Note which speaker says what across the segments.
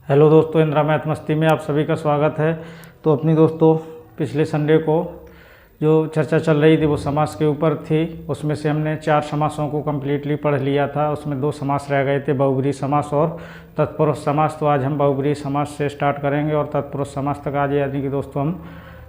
Speaker 1: Hello दोस्तों, Indira math मस्ती में आप सभी का स्वागत है। तो अपनी दोस्तों पिछले संडे को जो चर्चा चल रही थी वो समास के ऊपर थी। उसमें से हमने 4 समासों को कम्प्लीटली पढ़ लिया था। उसमें 2 समास रह गए थे, बहुब्रीहि समास और तत्पुरुष समास। तो आज हम बहुब्रीहि समास से स्टार्ट करेंगे और तत्पुरुष समास तक आज यानी कि दोस्तों हम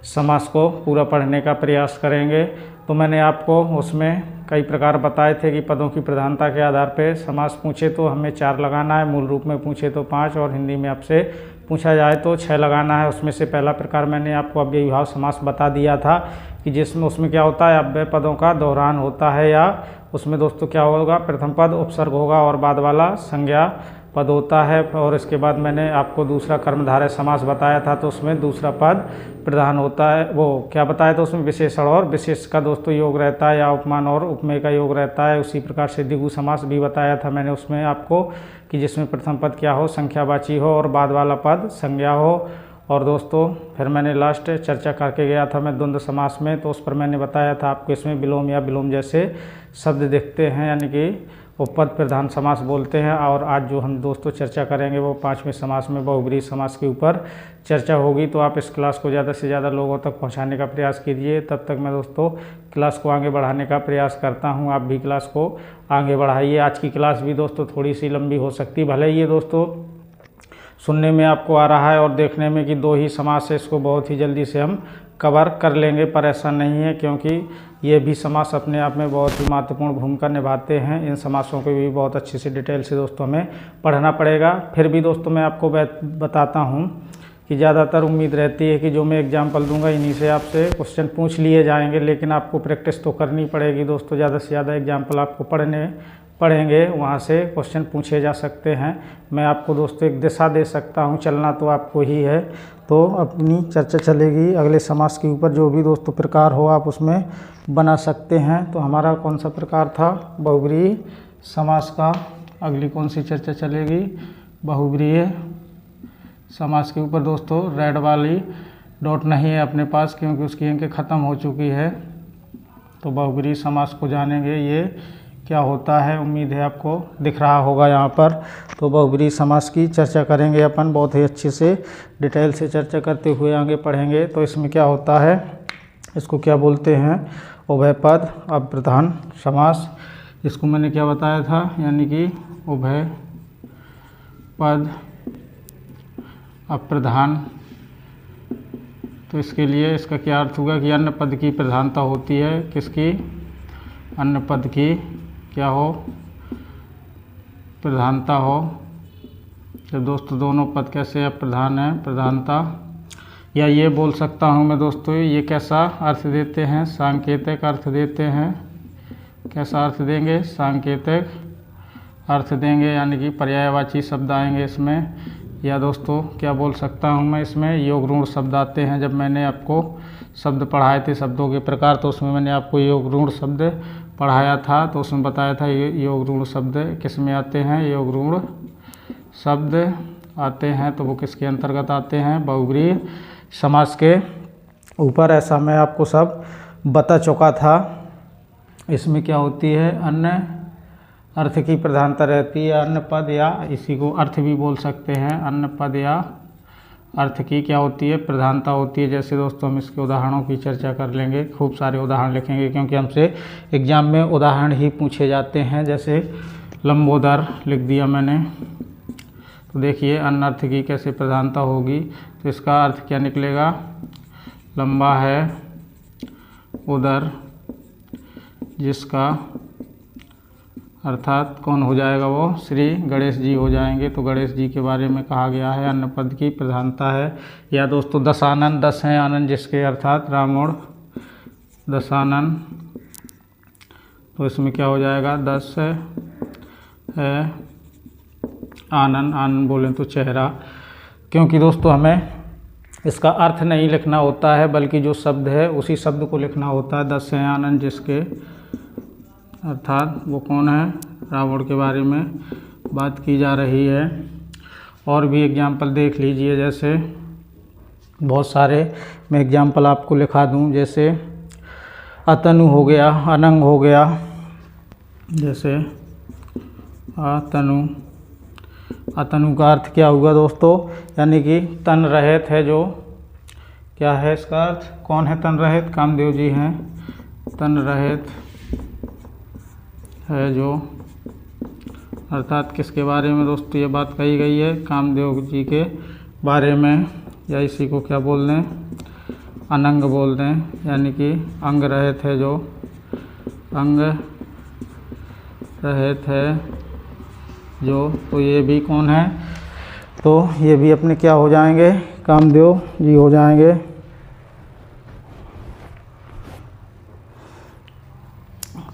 Speaker 1: समास को पूरा पढ़ने का प्रयास करेंगे। तो मैंने आपको उसमें कई प्रकार बताए थे कि पदों की प्रधानता के आधार पर समास पूछे तो हमें 4 लगाना है, मूल रूप में पूछे तो 5 और हिंदी में आपसे पूछा जाए तो 6 लगाना है। उसमें से पहला प्रकार मैंने आपको अव्ययीभाव समास बता दिया था कि जिसमें उसमें क्या होता है, अव्यय पदों का दोहरान होता है, या उसमें दोस्तों क्या होगा, प्रथम पद उपसर्ग होगा और बाद वाला संज्ञा पद होता है। और इसके बाद मैंने आपको दूसरा कर्मधारय समास बताया था, तो उसमें दूसरा पद प्रधान होता है। वो क्या बताया था, उसमें विशेषण और विशेष का दोस्तों योग रहता है, या उपमान और उपमेय का योग रहता है। उसी प्रकार से द्विगु समास भी बताया था मैंने उसमें आपको कि जिसमें प्रथम पद क्या हो, संख्यावाची हो और बाद वाला पद संज्ञा हो। और दोस्तों फिर मैंने लास्ट चर्चा करके गया था मैं द्वंद्व समास में, तो उस पर मैंने बताया था आपको इसमें विलोम या विलोम जैसे शब्द दिखते हैं, यानी कि उपपद प्रधान समास बोलते हैं। और आज जो हम दोस्तों चर्चा करेंगे वो 5वें समास में बहुब्रीहि समास के ऊपर चर्चा होगी। तो आप इस क्लास को ज़्यादा से ज़्यादा लोगों तक पहुंचाने का प्रयास कीजिए। तब तक मैं दोस्तों क्लास को आगे बढ़ाने का प्रयास करता हूं, आप भी क्लास को आगे बढ़ाइए। आज की क्लास भी दोस्तों थोड़ी सी लंबी हो सकती है, भले ही ये दोस्तों सुनने में आपको आ रहा है और देखने में कि 2 ही समास है, इसको बहुत ही जल्दी से हम कवर कर लेंगे, पर ऐसा नहीं है, क्योंकि ये भी समास अपने आप में बहुत ही महत्वपूर्ण भूमिका निभाते हैं। इन समासों को भी बहुत अच्छे से डिटेल से दोस्तों हमें पढ़ना पड़ेगा। फिर भी दोस्तों मैं आपको बताता हूँ कि ज़्यादातर उम्मीद रहती है कि जो मैं एग्जाम्पल दूंगा इन्हीं से आपसे क्वेश्चन पूछ लिए जाएंगे, लेकिन आपको प्रैक्टिस तो करनी पड़ेगी दोस्तों। ज़्यादा से ज़्यादा एग्जाम्पल आपको पढ़ेंगे, वहाँ से क्वेश्चन पूछे जा सकते हैं। मैं आपको दोस्तों एक दिशा दे सकता हूँ, चलना तो आपको ही है। तो अपनी चर्चा चलेगी अगले समास के ऊपर, जो भी दोस्तों प्रकार हो आप उसमें बना सकते हैं। तो हमारा कौन सा प्रकार था, बहुब्रीहि समास का। अगली कौन सी चर्चा चलेगी, बहुब्रीहि समास के ऊपर। दोस्तों रेड वाली डॉट नहीं है अपने पास, क्योंकि उसकी अंक ख़त्म हो चुकी है। तो बहुब्रीहि समास को जानेंगे, ये क्या होता है। उम्मीद है आपको दिख रहा होगा यहाँ पर। तो बहुब्रीहि समास की चर्चा करेंगे अपन, बहुत ही अच्छे से डिटेल से चर्चा करते हुए आगे पढ़ेंगे। तो इसमें क्या होता है, इसको क्या बोलते हैं, उभय पद अप्रधान समास। इसको मैंने क्या बताया था, यानी कि उभय पद अप्रधान। तो इसके लिए इसका क्या अर्थ होगा कि अन्य पद की प्रधानता होती है। किसकी, अन्य पद की क्या हो, प्रधानता हो। जब दोस्तों दोनों पद कैसे अप्रधान है, प्रधानता। या ये बोल सकता हूँ मैं दोस्तों, ये कैसा अर्थ देते हैं, सांकेतिक अर्थ देते हैं। कैसा अर्थ देंगे, सांकेतिक अर्थ देंगे, यानी कि पर्यायवाची शब्द आएंगे इसमें। या दोस्तों क्या बोल सकता हूँ मैं, इसमें योग ऋण शब्द आते हैं। जब मैंने आपको शब्द पढ़ाए थे शब्दों के प्रकार, तो उसमें मैंने आपको योग ऋण शब्द पढ़ाया था। तो उसमें बताया था योग ऋण शब्द किस में आते हैं, योग ऋण शब्द आते हैं, तो वो किसके अंतर्गत आते हैं, बहुब्रीहि समास के ऊपर। ऐसा मैं आपको सब बता चुका था। इसमें क्या होती है, अन्य अर्थ की प्रधानता रहती है। अन्य पद, या इसी को अर्थ भी बोल सकते हैं, अन्य पद या अर्थ की क्या होती है, प्रधानता होती है। जैसे दोस्तों हम इसके उदाहरणों की चर्चा कर लेंगे, खूब सारे उदाहरण लिखेंगे, क्योंकि हमसे एग्जाम में उदाहरण ही पूछे जाते हैं। जैसे लंबोदर लिख दिया मैंने, तो देखिए अन्य अर्थ की कैसे प्रधानता होगी। तो इसका अर्थ क्या निकलेगा, लंबा है उदर, जिसका अर्थात कौन हो जाएगा, वो श्री गणेश जी हो जाएंगे। तो गणेश जी के बारे में कहा गया है, अन्य पद की प्रधानता है। या दोस्तों दशानन, 10 हैं आनंद जिसके, अर्थात रावण दशानन। तो इसमें क्या हो जाएगा, 10 है आनंद, आनंद बोलें तो चेहरा। क्योंकि दोस्तों हमें इसका अर्थ नहीं लिखना होता है, बल्कि जो शब्द है उसी शब्द को लिखना होता है। 10 है आनंद जिसके, अर्थात वो कौन है, रावण के बारे में बात की जा रही है। और भी एग्जाम्पल देख लीजिए, जैसे बहुत सारे मैं एग्जाम्पल आपको लिखा दूं। जैसे अतनु हो गया, अनंग हो गया, जैसे अतनु अतनु का अर्थ क्या हुआ दोस्तों, यानी कि तन रहित है जो, क्या है इसका अर्थ, कौन है तन रहित, कामदेव जी हैं। तन रहित है जो, अर्थात किसके बारे में दोस्तों ये बात कही गई है, कामदेव जी के बारे में, या इसी को क्या बोल दें, अनंग बोल दें, यानी कि अंग रहित है जो, अंग रहित है जो। तो ये भी कौन है, तो ये भी अपने क्या हो जाएंगे, कामदेव जी हो जाएंगे।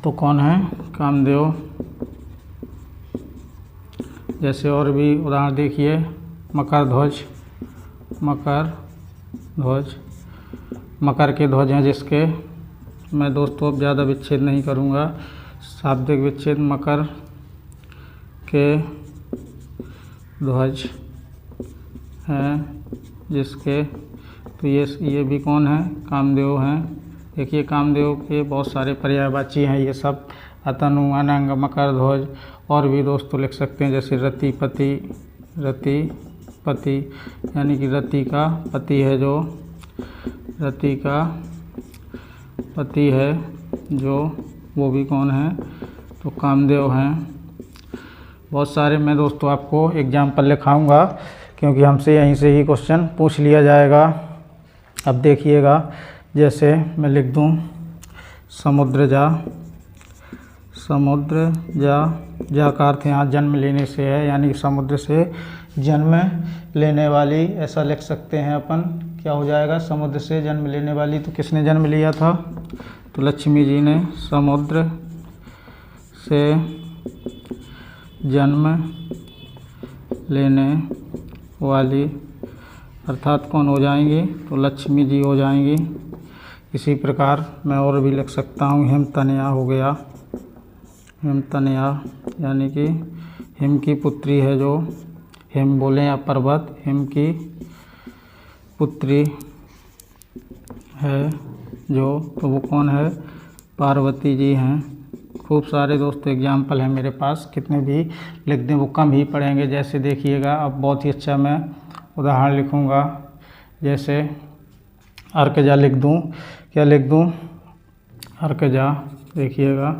Speaker 1: तो कौन है, कामदेव। जैसे और भी उदाहरण देखिए, मकर ध्वज, मकर ध्वज, मकर के ध्वज हैं जिसके, मैं दोस्तों अब ज़्यादा विच्छेद नहीं करूँगा, शाब्दिक विच्छेद, मकर के ध्वज हैं जिसके, तो ये भी कौन है, कामदेव हैं। देखिए कामदेव के बहुत सारे पर्यायवाची हैं ये सब, अतनु, अनंग, मकर ध्वज, और भी दोस्तों लिख सकते हैं जैसे रतिपति, रतिपति यानी कि रति का पति है जो, रति का पति है जो, वो भी कौन है, तो कामदेव हैं। बहुत सारे मैं दोस्तों आपको एग्जाम्पल लिखाऊंगा क्योंकि हमसे यहीं से ही क्वेश्चन पूछ लिया जाएगा। अब देखिएगा, जैसे मैं लिख दूं समुद्र जा, समुद्र जा का अर्थ यहाँ जन्म लेने से है, यानी कि समुद्र से जन्म लेने वाली, ऐसा लिख सकते हैं अपन, क्या हो जाएगा, समुद्र से जन्म लेने वाली। तो किसने जन्म लिया था, तो लक्ष्मी जी ने समुद्र से जन्म लेने वाली, अर्थात कौन हो जाएंगी, तो लक्ष्मी जी हो जाएंगी। इसी प्रकार मैं और भी लिख सकता हूँ, हिमतनया हो गया, हिमतनया यानी कि हिम की पुत्री है जो, हिम बोले या पर्वत, हिम की पुत्री है जो, तो वो कौन है, पार्वती जी हैं। खूब सारे दोस्तों एग्जाम्पल हैं मेरे पास, कितने भी लिख दें वो कम ही पड़ेंगे। जैसे देखिएगा, अब बहुत ही अच्छा मैं उदाहरण लिखूँगा, जैसे अर्कजा लिख दूँ, क्या लिख दूँ, अर्कजा। देखिएगा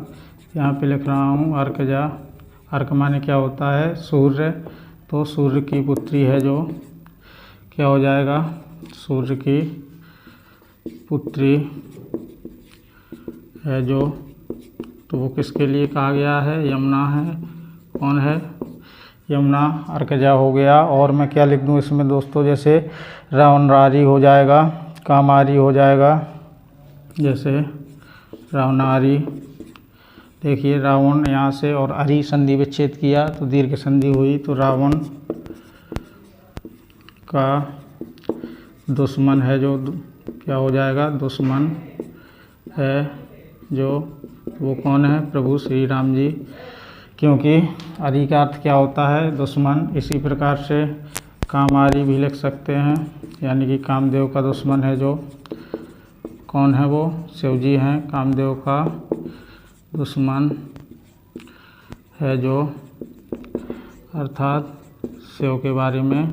Speaker 1: यहाँ पे लिख रहा हूँ अर्कजा, अर्क माने क्या होता है, सूर्य, तो सूर्य की पुत्री है जो, क्या हो जाएगा, सूर्य की पुत्री है जो, तो वो किसके लिए कहा गया है, यमुना है, कौन है, यमुना, अर्कजा हो गया। और मैं क्या लिख दूँ इसमें दोस्तों, जैसे रावणारी हो जाएगा, कामारी हो जाएगा, जैसे रावणारी। देखिए रावण यहाँ से और अरि संधि विच्छेद किया तो दीर्घ संधि हुई, तो रावण का दुश्मन है जो, क्या हो जाएगा, दुश्मन है जो, वो कौन है, प्रभु श्री राम जी, क्योंकि अरि का अर्थ क्या होता है, दुश्मन। इसी प्रकार से कामारी भी लिख सकते हैं, यानी कि कामदेव का दुश्मन है जो, कौन है वो, शिव जी हैं, कामदेव का दुश्मन है जो, अर्थात शिव के बारे में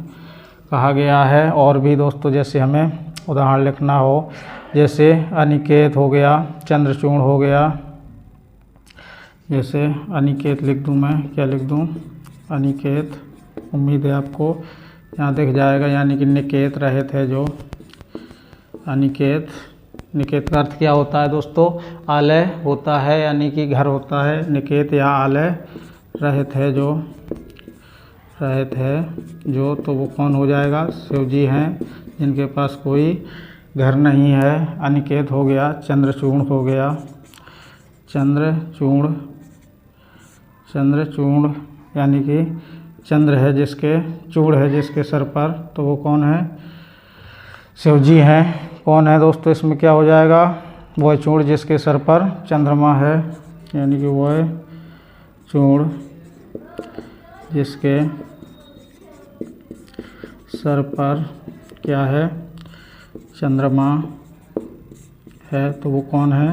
Speaker 1: कहा गया है। और भी दोस्तों जैसे हमें उदाहरण लिखना हो, जैसे अनिकेत हो गया, चंद्रचूड़ हो गया, जैसे अनिकेत लिख दूं मैं, क्या लिख दूं, अनिकेत, उम्मीद है आपको यहाँ दिख जाएगा, यानी कि निकेत रहित है जो, अनिकेत। निकेत का अर्थ क्या होता है दोस्तों, आलय होता है, यानी कि घर होता है, निकेत या आलय रहित है जो, रहित है जो, तो वो कौन हो जाएगा, शिव जी हैं जिनके पास कोई घर नहीं है, अनिकेत हो गया। चंद्रचूड़ हो गया, चंद्रचूड़, चंद्रचूड़ यानी कि चंद्र है जिसके, चूड़ है जिसके सर पर, तो वो कौन है, शिव जी हैं। कौन है दोस्तों इसमें, क्या हो जाएगा, वह चूड़ जिसके सर पर चंद्रमा है, यानी कि वह चूड़ जिसके सर पर क्या है, चंद्रमा है, तो वो कौन है,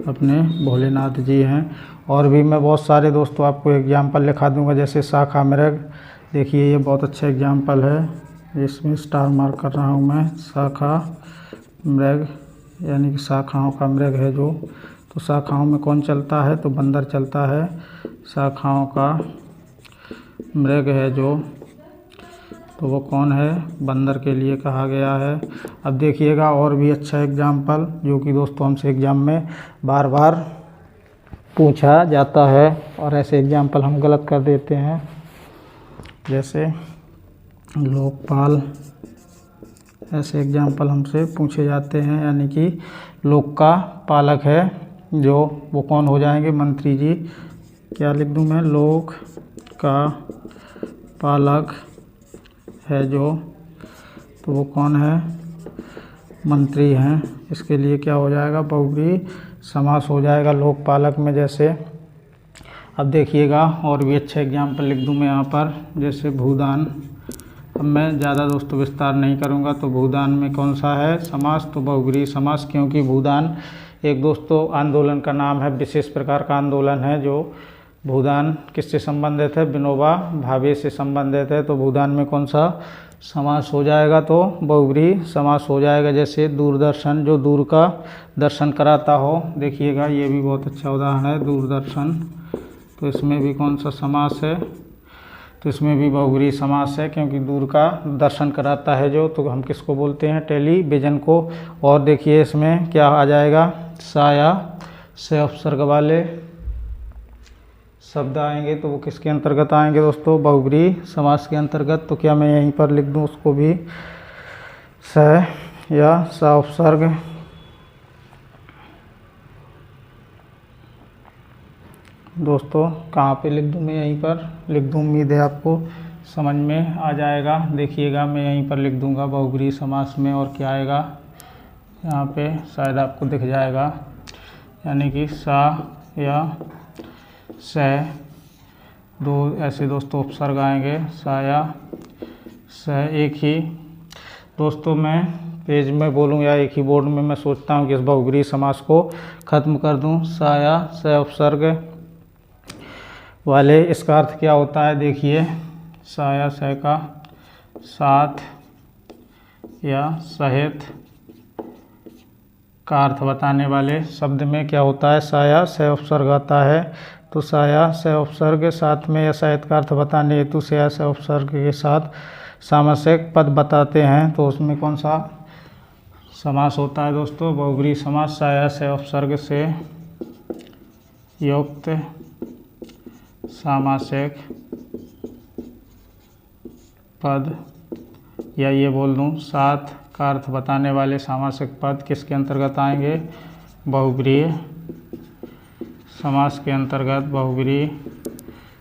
Speaker 1: अपने भोलेनाथ जी हैं। और भी मैं बहुत सारे दोस्तों आपको एग्जाम्पल लिखा दूंगा, जैसे शाखा मृग, देखिए ये बहुत अच्छा एग्जाम्पल है, इसमें स्टार मार्क कर रहा हूँ मैं। शाखा मृग यानी कि शाखाओं का मृग है जो, तो शाखाओं में कौन चलता है, तो बंदर चलता है। शाखाओं का मृग है जो, तो वो कौन है, बंदर के लिए कहा गया है। अब देखिएगा और भी अच्छा एग्जाम्पल जो कि दोस्तों हमसे एग्ज़ाम में बार बार पूछा जाता है और ऐसे एग्जाम्पल हम गलत कर देते हैं। जैसे लोकपाल, ऐसे एग्जाम्पल हमसे पूछे जाते हैं, यानी कि लोक का पालक है जो, वो कौन हो जाएंगे, मंत्री जी। क्या लिख दूं मैं, लोक का पालक है जो, तो वो कौन है, मंत्री हैं। इसके लिए क्या हो जाएगा, बहुब्रीहि समास हो जाएगा लोकपालक में। जैसे अब देखिएगा और भी अच्छे एग्जाम्पल लिख दूं मैं यहाँ पर, जैसे भूदान। अब मैं ज़्यादा दोस्तों विस्तार नहीं करूँगा। तो भूदान में कौन सा है समास, तो बहुब्रीहि समास, क्योंकि भूदान एक दोस्तों आंदोलन का नाम है, विशेष प्रकार का आंदोलन है जो भूदान किससे संबंधित है, विनोबा भावे से संबंधित है। तो भूदान में कौन सा समास हो जाएगा, तो बहुब्रीहि समास हो जाएगा। जैसे दूरदर्शन, जो दूर का दर्शन कराता हो, देखिएगा ये भी बहुत अच्छा उदाहरण है, दूरदर्शन। तो इसमें भी कौन सा समास है, तो इसमें भी बहुब्रीहि समास है, क्योंकि दूर का दर्शन कराता है जो, तो हम किसको बोलते हैं, टेलीविज़न को। और देखिए इसमें क्या आ जाएगा, सा या से उपसर्ग वाले शब्द आएंगे, तो वो किसके अंतर्गत आएंगे दोस्तों, बहुब्रीहि समास के अंतर्गत। तो क्या मैं यहीं पर लिख दूं उसको भी, स या सा उपसर्ग, दोस्तों कहाँ पे लिख दूं मैं, यहीं पर लिख दूं। उम्मीद है आपको समझ में आ जाएगा। देखिएगा मैं यहीं पर लिख दूंगा बहुब्रीहि समास में, और क्या आएगा यहाँ पे, शायद आपको दिख जाएगा, यानी कि सा या से, दो ऐसे दोस्तों उपसर्ग आएंगे, सा या से। एक ही दोस्तों मैं पेज में बोलूँ या एक ही बोर्ड में, मैं सोचता हूँ कि इस बहुब्रीहि समास को ख़त्म कर दूँ। सा या से उपसर्ग वाले, इसका अर्थ क्या होता है, देखिए सा या से का साथ या सहित का अर्थ बताने वाले शब्द में क्या होता है, सा या से उपसर्ग आता है। तो सा या से उपसर्ग साथ में या सहित का अर्थ बताने हेतु से या से उपसर्ग के साथ सामासिक पद बताते हैं, तो उसमें कौन सा समास होता है दोस्तों, बहुब्रीहि समास। सा या से उपसर्ग से युक्त सामासिक पद, या ये बोल दूँ साथ का अर्थ बताने वाले सामासिक पद किसके अंतर्गत आएंगे, बहुब्रीहि समास के अंतर्गत बहुब्रीहि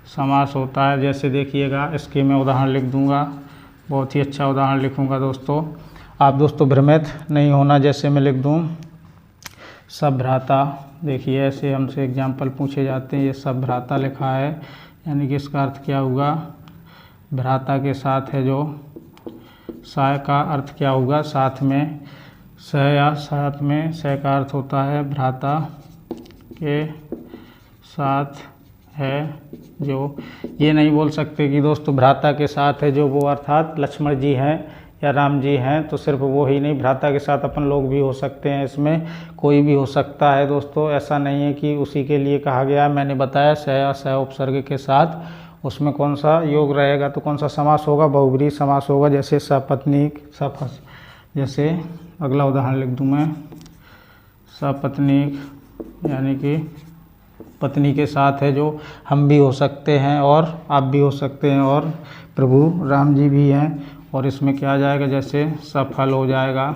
Speaker 1: समास होता है। जैसे देखिएगा इसके मैं उदाहरण लिख दूंगा, बहुत ही अच्छा उदाहरण लिखूंगा दोस्तों, आप दोस्तों भ्रमित नहीं होना। जैसे मैं लिख दूं सभ्राता, देखिए ऐसे हमसे एग्जाम्पल पूछे जाते हैं, ये सभ्राता लिखा है, यानी कि इसका अर्थ क्या होगा, भ्राता के साथ है जो, सा का अर्थ क्या होगा, साथ में, स या साथ में, से का अर्थ होता है भ्राता के साथ है जो। ये नहीं बोल सकते कि दोस्तों भ्राता के साथ है जो वो अर्थात लक्ष्मण जी हैं या राम जी हैं, तो सिर्फ वो ही नहीं, भ्राता के साथ अपन लोग भी हो सकते हैं, इसमें कोई भी हो सकता है दोस्तों। ऐसा नहीं है कि उसी के लिए कहा गया है। मैंने बताया स या से उपसर्ग के साथ उसमें कौन सा योग रहेगा, तो कौन सा समास होगा, बहुब्रीहि समास होगा। जैसे सपत्नीक, सफस, जैसे अगला उदाहरण लिख दूँ मैं, सपत्नीक यानी कि पत्नी के साथ है जो, हम भी हो सकते हैं और आप भी हो सकते हैं और प्रभु राम जी भी हैं। और इसमें क्या आ जाएगा, जैसे सफल हो जाएगा,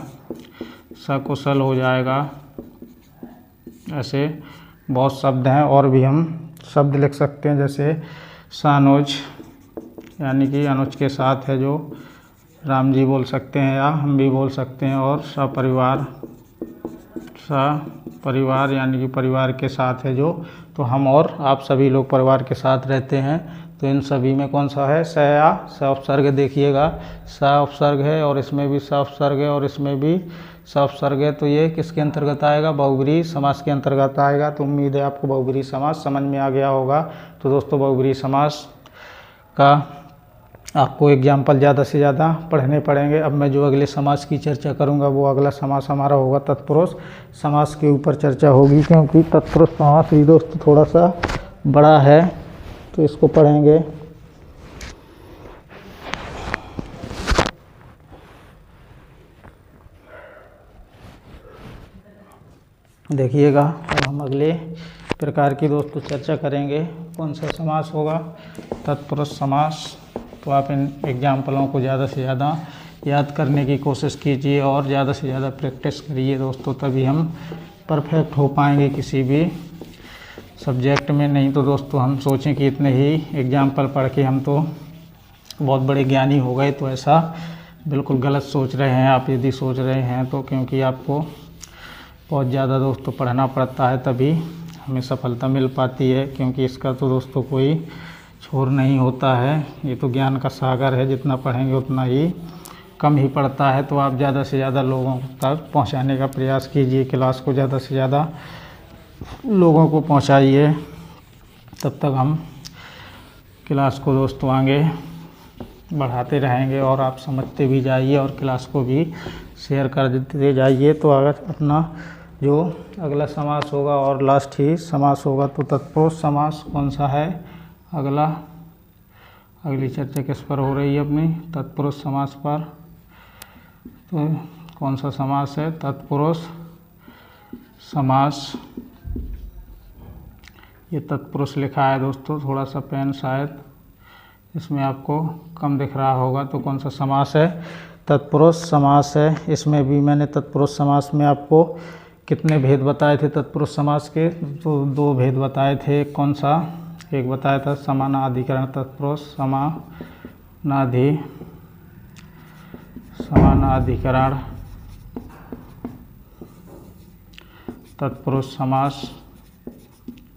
Speaker 1: सकुशल हो जाएगा, ऐसे बहुत शब्द हैं। और भी हम शब्द लिख सकते हैं, जैसे सानुज यानी कि अनुज के साथ है जो, राम जी बोल सकते हैं या हम भी बोल सकते हैं। और सपरिवार, सपरिवार यानी कि परिवार के साथ है जो, तो हम और आप सभी लोग परिवार के साथ रहते हैं। तो इन सभी में कौन सा है, स या स उपसर्ग। देखिएगा स उपसर्ग है और इसमें भी स उपसर्ग है और इसमें भी स उपसर्ग है, तो ये किसके अंतर्गत आएगा, बहुब्रीहि समास के अंतर्गत आएगा। तो उम्मीद है आपको बहुब्रीहि समास समझ में आ गया होगा। तो दोस्तों बहुब्रीहि समास का आपको एग्जाम्पल ज़्यादा से ज़्यादा पढ़ने पड़ेंगे। अब मैं जो अगले समास की चर्चा करूँगा वो अगला समास हमारा होगा तत्पुरुष समास के ऊपर चर्चा होगी, क्योंकि तत्पुरुष समास भी दोस्तों थोड़ा सा बड़ा है, तो इसको पढ़ेंगे। देखिएगा, अब हम अगले प्रकार की दोस्तों चर्चा करेंगे। कौन सा समास होगा? तत्पुरुष समास। तो आप इन एग्जाम्पलों को ज़्यादा से ज़्यादा याद करने की कोशिश कीजिए और ज़्यादा से ज़्यादा प्रैक्टिस करिए दोस्तों, तभी हम परफेक्ट हो पाएंगे किसी भी सब्जेक्ट में। नहीं तो दोस्तों हम सोचें कि इतने ही एग्जाम्पल पढ़ के हम तो बहुत बड़े ज्ञानी हो गए, तो ऐसा बिल्कुल गलत सोच रहे हैं आप यदि सोच रहे हैं तो, क्योंकि आपको बहुत ज़्यादा दोस्तों पढ़ना पड़ता है, तभी हमें सफलता मिल पाती है। क्योंकि इसका तो दोस्तों कोई छोर नहीं होता है, ये तो ज्ञान का सागर है, जितना पढ़ेंगे उतना ही कम ही पड़ता है। तो आप ज़्यादा से ज़्यादा लोगों तक पहुंचाने का प्रयास कीजिए, क्लास को ज़्यादा से ज़्यादा लोगों को पहुंचाइए, तब तक हम क्लास को दोस्तों आगे बढ़ाते रहेंगे और आप समझते भी जाइए और क्लास को भी शेयर कर देते जाइए। तो अगर अपना जो अगला समास होगा और लास्ट ही समास होगा तो तत्पुरुष समास कौन सा है अगली चर्चा किस पर हो रही है अपनी? तत्पुरुष समास पर। तो कौन सा समास है? तत्पुरुष समास। ये तत्पुरुष लिखा है दोस्तों, थोड़ा सा पेन शायद इसमें आपको कम दिख रहा होगा। तो कौन सा समास है? तत्पुरुष समास है। इसमें भी मैंने तत्पुरुष समास में आपको कितने भेद बताए थे तत्पुरुष समास के? तो 2 भेद बताए थे। कौन सा? एक बताया था समानाधिकरण तत्पुरुष, समानाधिकरण तत्पुरुष समास,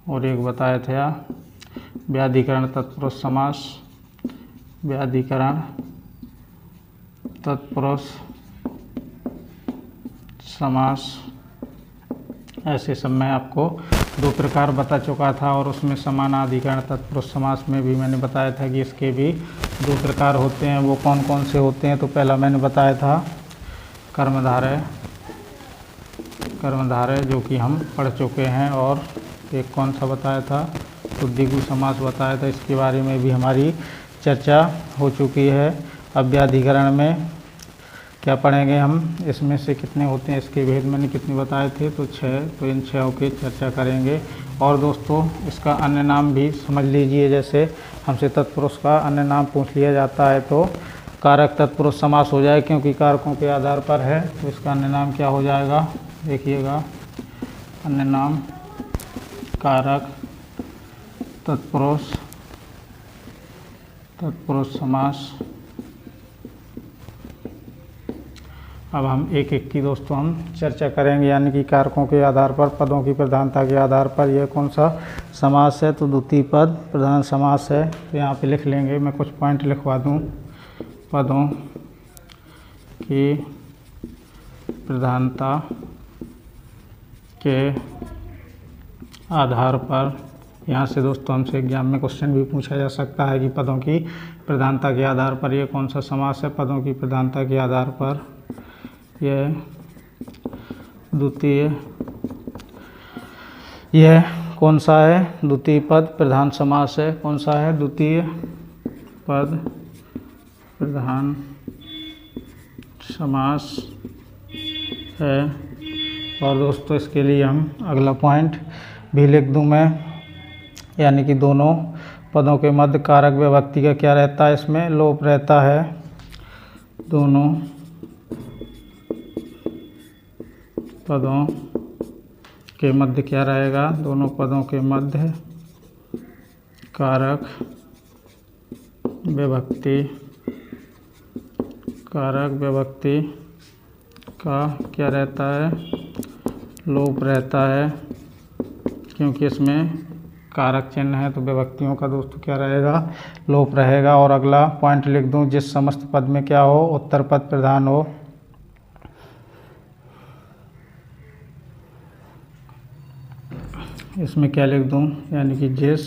Speaker 1: और एक बताया था व्याधिकरण तत्पुरुष समास, व्याधिकरण तत्पुरुष समास। ऐसे सब मैं आपको 2 प्रकार बता चुका था, और उसमें समानाधिकरण तत्पुरुष समास में भी मैंने बताया था कि इसके भी 2 प्रकार होते हैं। वो कौन कौन से होते हैं? तो पहला मैंने बताया था कर्मधारय, जो कि हम पढ़ चुके हैं। और एक कौन सा बताया था? तो द्विगु समास बताया था, इसके बारे में भी हमारी चर्चा हो चुकी है। अब व्याधिकरण में क्या पढ़ेंगे हम? इसमें से कितने होते हैं, इसके भेद मैंने कितने बताए थे? तो 6। तो इन 6 की चर्चा करेंगे। और दोस्तों इसका अन्य नाम भी समझ लीजिए, जैसे हमसे तत्पुरुष का अन्य नाम पूछ लिया जाता है तो कारक तत्पुरुष समास हो जाए, क्योंकि कारकों के आधार पर है। तो इसका अन्य नाम क्या हो जाएगा? देखिएगा, अन्य नाम कारक तत्पुरुष समास। अब हम एक एक की दोस्तों हम चर्चा करेंगे, यानी कि कारकों के आधार पर, पदों की प्रधानता के आधार पर यह कौन सा समास है? तो द्वितीय पद प्रधान समास है। तो यहाँ पे लिख लेंगे, मैं कुछ पॉइंट लिखवा दूँ। पदों की प्रधानता के आधार पर, यहाँ से दोस्तों हमसे एग्जाम में क्वेश्चन भी पूछा जा सकता है कि पदों की प्रधानता के आधार पर यह कौन सा समास है? पदों की प्रधानता के आधार पर यह द्वितीय, यह कौन सा है? द्वितीय पद प्रधान समास है। कौन सा है? द्वितीय पद प्रधान समास है। और दोस्तों इसके लिए हम अगला पॉइंट भी लिख दूं मैं, यानी कि दोनों पदों के मध्य कारक विभक्ति का क्या रहता है? इसमें लोप रहता है। दोनों पदों के मध्य क्या रहेगा? दोनों पदों के मध्य कारक विभक्ति का क्या रहता है? लोप रहता है, क्योंकि इसमें कारक चिन्ह है, तो विभक्तियों का दोस्तों क्या रहेगा? लोप रहेगा। और अगला पॉइंट लिख दूं, जिस समस्त पद में क्या हो? उत्तर पद प्रधान हो। इसमें क्या लिख दूं? यानी कि जिस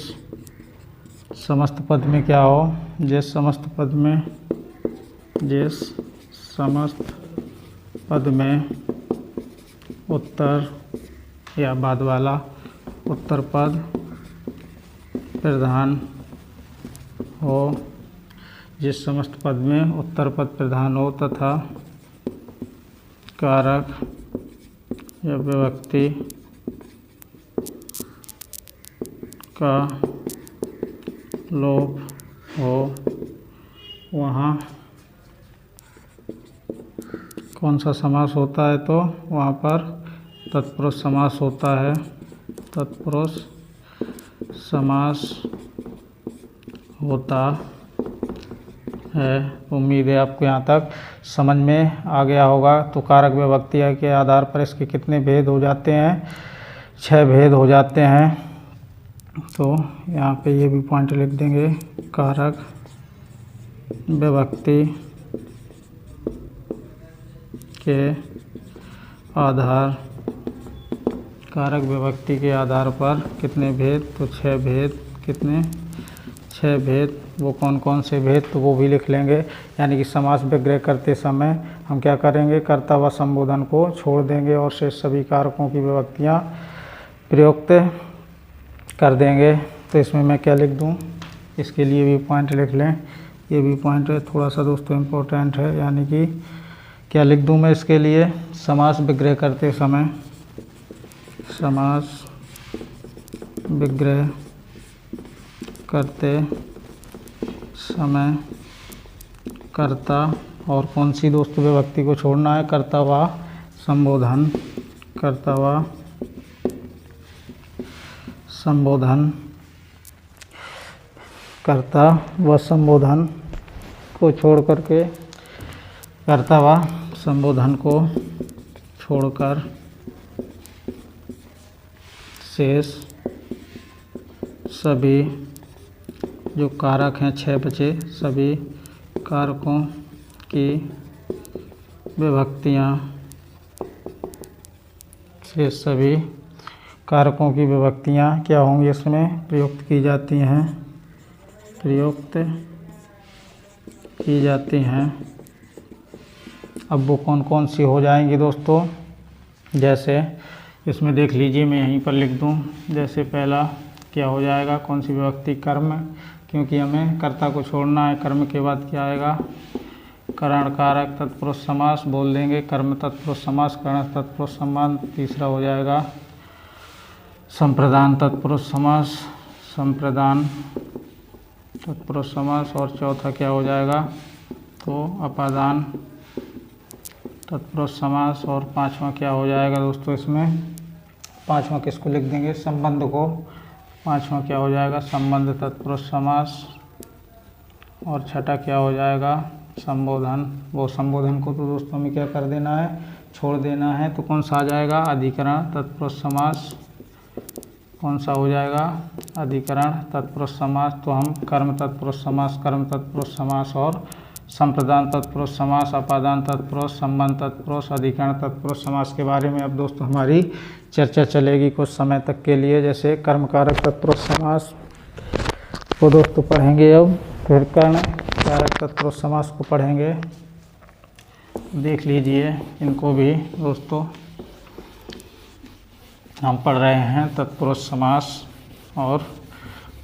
Speaker 1: समस्त पद में क्या हो, जिस समस्त पद में, जिस समस्त पद में उत्तर या बाद वाला उत्तर पद प्रधान हो, जिस समस्त पद में उत्तर पद प्रधान हो तथा कारक या विभक्ति का लोप हो, वहाँ कौन सा समास होता है, तो वहाँ पर तत्पुरुष समास होता है। तत्पुरुष समास होता है। उम्मीद है आपको यहाँ तक समझ में आ गया होगा। तो कारक विभक्ति के आधार पर इसके कितने भेद हो जाते हैं, 6 भेद हो जाते हैं। तो यहाँ पे ये भी पॉइंट लिख देंगे, कारक विभक्ति के आधार, कारक विभक्ति के आधार पर कितने भेद, तो 6 भेद। कितने, 6 भेद। वो कौन कौन से भेद, तो वो भी लिख लेंगे। यानी कि समास विग्रह करते समय हम क्या करेंगे, कर्ता व संबोधन को छोड़ देंगे और शेष सभी कारकों की विभक्तियाँ प्रयुक्त कर देंगे। तो इसमें मैं क्या लिख दूँ, इसके लिए भी पॉइंट लिख लें। ये भी पॉइंट थोड़ा सा दोस्तों इम्पोर्टेंट है। यानी कि क्या लिख दूँ मैं इसके लिए, समास विग्रह करते समय, समास विग्रह करते समय कर्ता और कौन सी दोस्तों विभक्ति को छोड़ना है, कर्ता व संबोधन, कर्ता व संबोधन, कर्ता व संबोधन को छोड़ करके, कर्ता व संबोधन को छोड़कर शेष सभी जो कारक हैं 6 बचे, सभी कारकों की विभक्तियाँ, शेष सभी कारकों की विभक्तियाँ क्या होंगी, इसमें प्रयुक्त की जाती हैं, प्रयुक्त की जाती हैं। अब वो कौन कौन सी हो जाएंगी दोस्तों, जैसे इसमें देख लीजिए, मैं यहीं पर लिख दूं। जैसे पहला क्या हो जाएगा, कौन सी विभक्ति, कर्म, क्योंकि हमें कर्ता को छोड़ना है। कर्म के बाद क्या आएगा, करण कारक तत्पुरुष समास बोल देंगे, कर्म तत्पुरुष समास, करण तत्पुरुष समास। तीसरा हो जाएगा संप्रदान तत्पुरुष समास, संप्रदान तत्पुरुष समास। और चौथा क्या हो जाएगा, तो अपादान तत्पुरुष समास। और पांचवा क्या हो जाएगा दोस्तों, इसमें पांचवा किसको लिख देंगे, संबंध को। पांचवा क्या हो जाएगा, संबंध तत्पुरुष समास। और छठा क्या हो जाएगा, संबोधन। वो संबोधन को तो दोस्तों हमें क्या कर देना है, छोड़ देना है। तो कौन सा आ जाएगा, अधिकरण तत्पुरुष समास। कौन सा हो जाएगा, अधिकरण तत्पुरुष समास। तो हम कर्म तत्पुरुष समास, कर्म तत्पुरुष समास और संप्रदान तत्पुरुष समास, अपादान तत्पुरुष, संबंध तत्पुरुष, अधिकरण तत्पुरुष समास के बारे में अब दोस्तों हमारी चर्चा चलेगी कुछ समय तक के लिए। जैसे कर्म कारक तत्पुरुष समास को दोस्तों पढ़ेंगे अब, फिर कर्ण कारक तत्पुरुष समास को पढ़ेंगे। देख लीजिए इनको भी दोस्तों, हम पढ़ रहे हैं तत्पुरुष समास और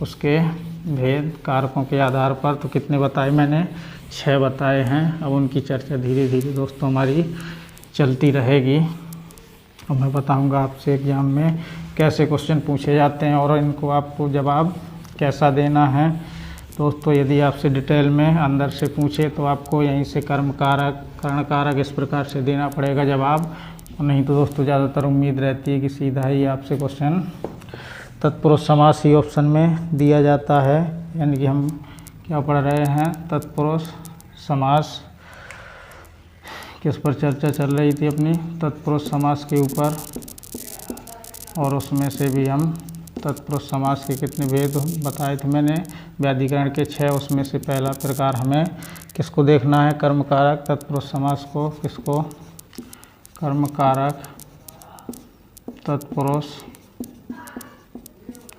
Speaker 1: उसके भेद कारकों के आधार पर। तो कितने बताए मैंने, 6 बताए हैं। अब उनकी चर्चा धीरे धीरे दोस्तों हमारी चलती रहेगी। अब मैं बताऊंगा आपसे एग्जाम में कैसे क्वेश्चन पूछे जाते हैं और इनको आपको जवाब कैसा देना है। दोस्तों यदि आपसे डिटेल में अंदर से पूछे तो आपको यहीं से कर्म कारक, कर्ण कारक इस प्रकार से देना पड़ेगा जवाब। नहीं तो दोस्तों ज़्यादातर उम्मीद रहती है कि सीधा ही आपसे क्वेश्चन तत्पुरुष समास ही ऑप्शन में दिया जाता है। यानी कि हम क्या पढ़ रहे हैं, तत्पुरुष समास। किस पर चर्चा चल रही थी अपनी, तत्पुरुष समास के ऊपर। और उसमें से भी हम तत्पुरुष समास के कितने भेद बताए थे मैंने, व्याधिकरण के 6। उसमें से पहला प्रकार हमें किसको देखना है, कर्म कारक तत्पुरुष समास को। किसको, कर्म कारक तत्पुरुष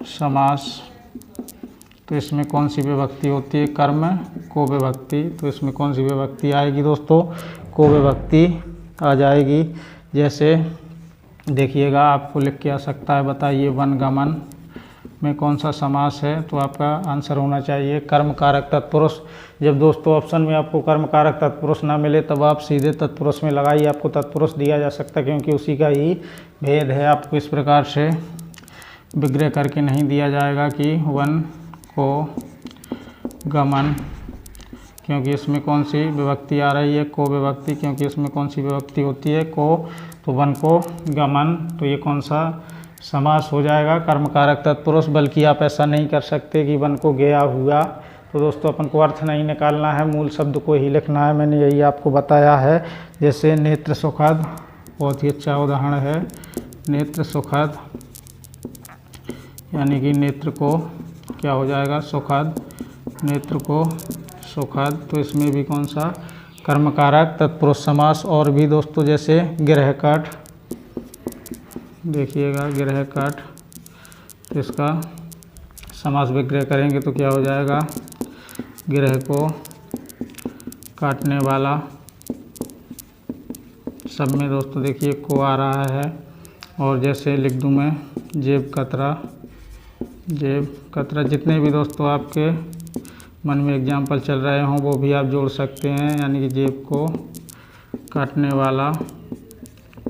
Speaker 1: समास तो इसमें कौन सी विभक्ति होती है? कर्म को विभक्ति। तो इसमें कौन सी विभक्ति आएगी दोस्तों? को विभक्ति आ जाएगी। जैसे देखिएगा, आपको लिख के आ सकता है, बताइए वनगमन में कौन सा समास है? तो आपका आंसर होना चाहिए कर्म कारक तत्पुरुष। जब दोस्तों ऑप्शन में आपको कर्म कारक तत्पुरुष ना मिले तब आप सीधे तत्पुरुष में लगाइए, आपको तत्पुरुष दिया जा सकता है क्योंकि उसी का ही भेद है। आपको इस प्रकार से विग्रह करके नहीं दिया जाएगा कि वन को गमन, क्योंकि इसमें कौन सी विभक्ति आ रही है? को विभक्ति। क्योंकि इसमें कौन सी विभक्ति होती है? को। तो वन को गमन, तो ये कौन सा समास हो जाएगा? कर्म कारक तत्पुरुष। बल्कि आप ऐसा नहीं कर सकते कि वन को गया हुआ। तो दोस्तों अपन को अर्थ नहीं निकालना है, मूल शब्द को ही लिखना है। मैंने यही आपको बताया है। जैसे नेत्र सुखद, बहुत ही अच्छा उदाहरण है। नेत्र सुखद यानी कि नेत्र को क्या हो जाएगा? सुखद। नेत्र को सुखद, तो इसमें भी कौन सा? कर्म कारक तत्पुरुष समास। और भी दोस्तों जैसे गृहकट, देखिएगा गृहकट, तो इसका समास विग्रह करेंगे तो क्या हो जाएगा? गृह को काटने वाला। सब में दोस्तों देखिए को आ रहा है। और जैसे लिख दूँ मैं जेब कतरा, जेब कतरा। जितने भी दोस्तों आपके मन में एग्जाम्पल चल रहे हों वो भी आप जोड़ सकते हैं। यानी कि जेब को काटने वाला,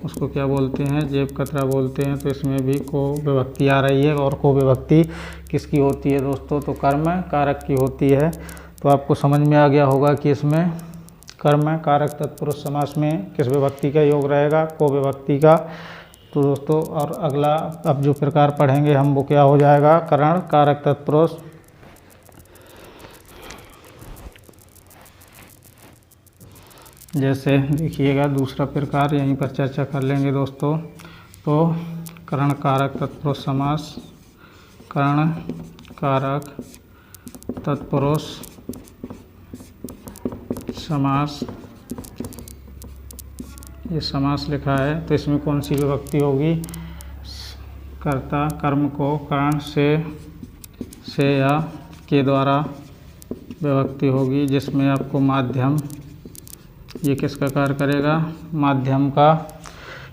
Speaker 1: उसको क्या बोलते हैं? जेब कतरा बोलते हैं। तो इसमें भी को विभक्ति आ रही है। और को विभक्ति किसकी होती है दोस्तों? तो कर्म कारक की होती है। तो आपको समझ में आ गया होगा कि इसमें कर्म कारक तत्पुरुष समास में किस विभक्ति का योग रहेगा? को विभक्ति का। तो दोस्तों और अगला अब जो प्रकार पढ़ेंगे हम वो क्या हो जाएगा? करण कारक तत्पुरुष। जैसे देखिएगा दूसरा प्रकार यहीं पर चर्चा कर लेंगे दोस्तों। तो करण कारक तत्पुरुष समास, करण कारक तत्पुरुष समास, ये समास लिखा है। तो इसमें कौन सी विभक्ति होगी? कर्ता कर्म को करण से या के द्वारा विभक्ति होगी, जिसमें आपको माध्यम, ये किसका कार्य करेगा? माध्यम का।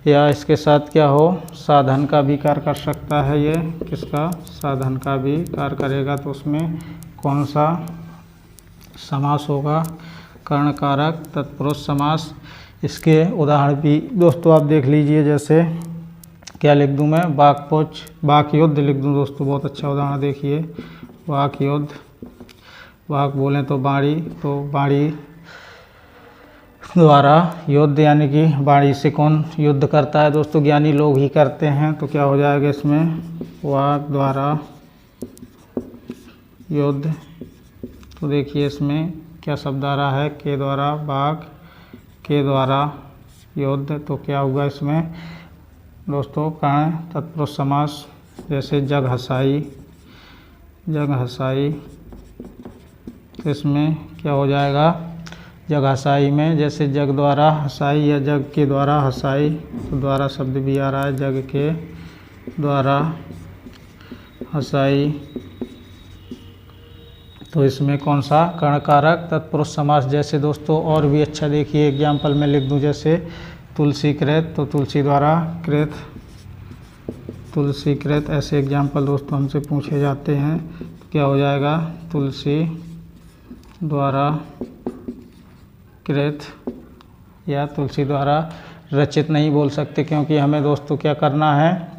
Speaker 1: या इसके साथ क्या हो? साधन का भी कार्य कर सकता है। ये किसका? साधन का भी कार्य करेगा। तो उसमें कौन सा समास होगा? कर्ण कारक तत्पुरुष समास। इसके उदाहरण भी दोस्तों आप देख लीजिए। जैसे क्या लिख दूं मैं? वाक्पुच्छ, वाक्युद्ध लिख दूं दोस्तों। बहुत अच्छा उदाहरण देखिए, वाक्युद्ध। वाक बोलें तो वाणी, तो वाणी द्वारा युद्ध, यानी कि वाणी से कौन युद्ध करता है दोस्तों? ज्ञानी लोग ही करते हैं। तो क्या हो जाएगा इसमें? वाक द्वारा युद्ध। तो देखिए इसमें क्या शब्द आ रहा है? के द्वारा वाक, के द्वारा युद्ध। तो क्या हुआ इसमें दोस्तों? कर्ण तत्पुरुष समास। जैसे जग हसाई, जग हसाई। तो इसमें क्या हो जाएगा? जग हसाई में जैसे जग द्वारा हसाई या जग के द्वारा हसाई, तो द्वारा शब्द भी आ रहा है। जग के द्वारा हसाई। तो इसमें कौन सा? कर्ण कारक तत्पुरुष समास। जैसे दोस्तों और भी अच्छा देखिए एग्जाम्पल में लिख दूं। जैसे तुलसी कृत, तो तुलसी द्वारा कृत, तुलसी कृत। ऐसे एग्जाम्पल दोस्तों हमसे पूछे जाते हैं। तो क्या हो जाएगा? तुलसी द्वारा कृत, या तुलसी द्वारा रचित नहीं बोल सकते क्योंकि हमें दोस्तों क्या करना है?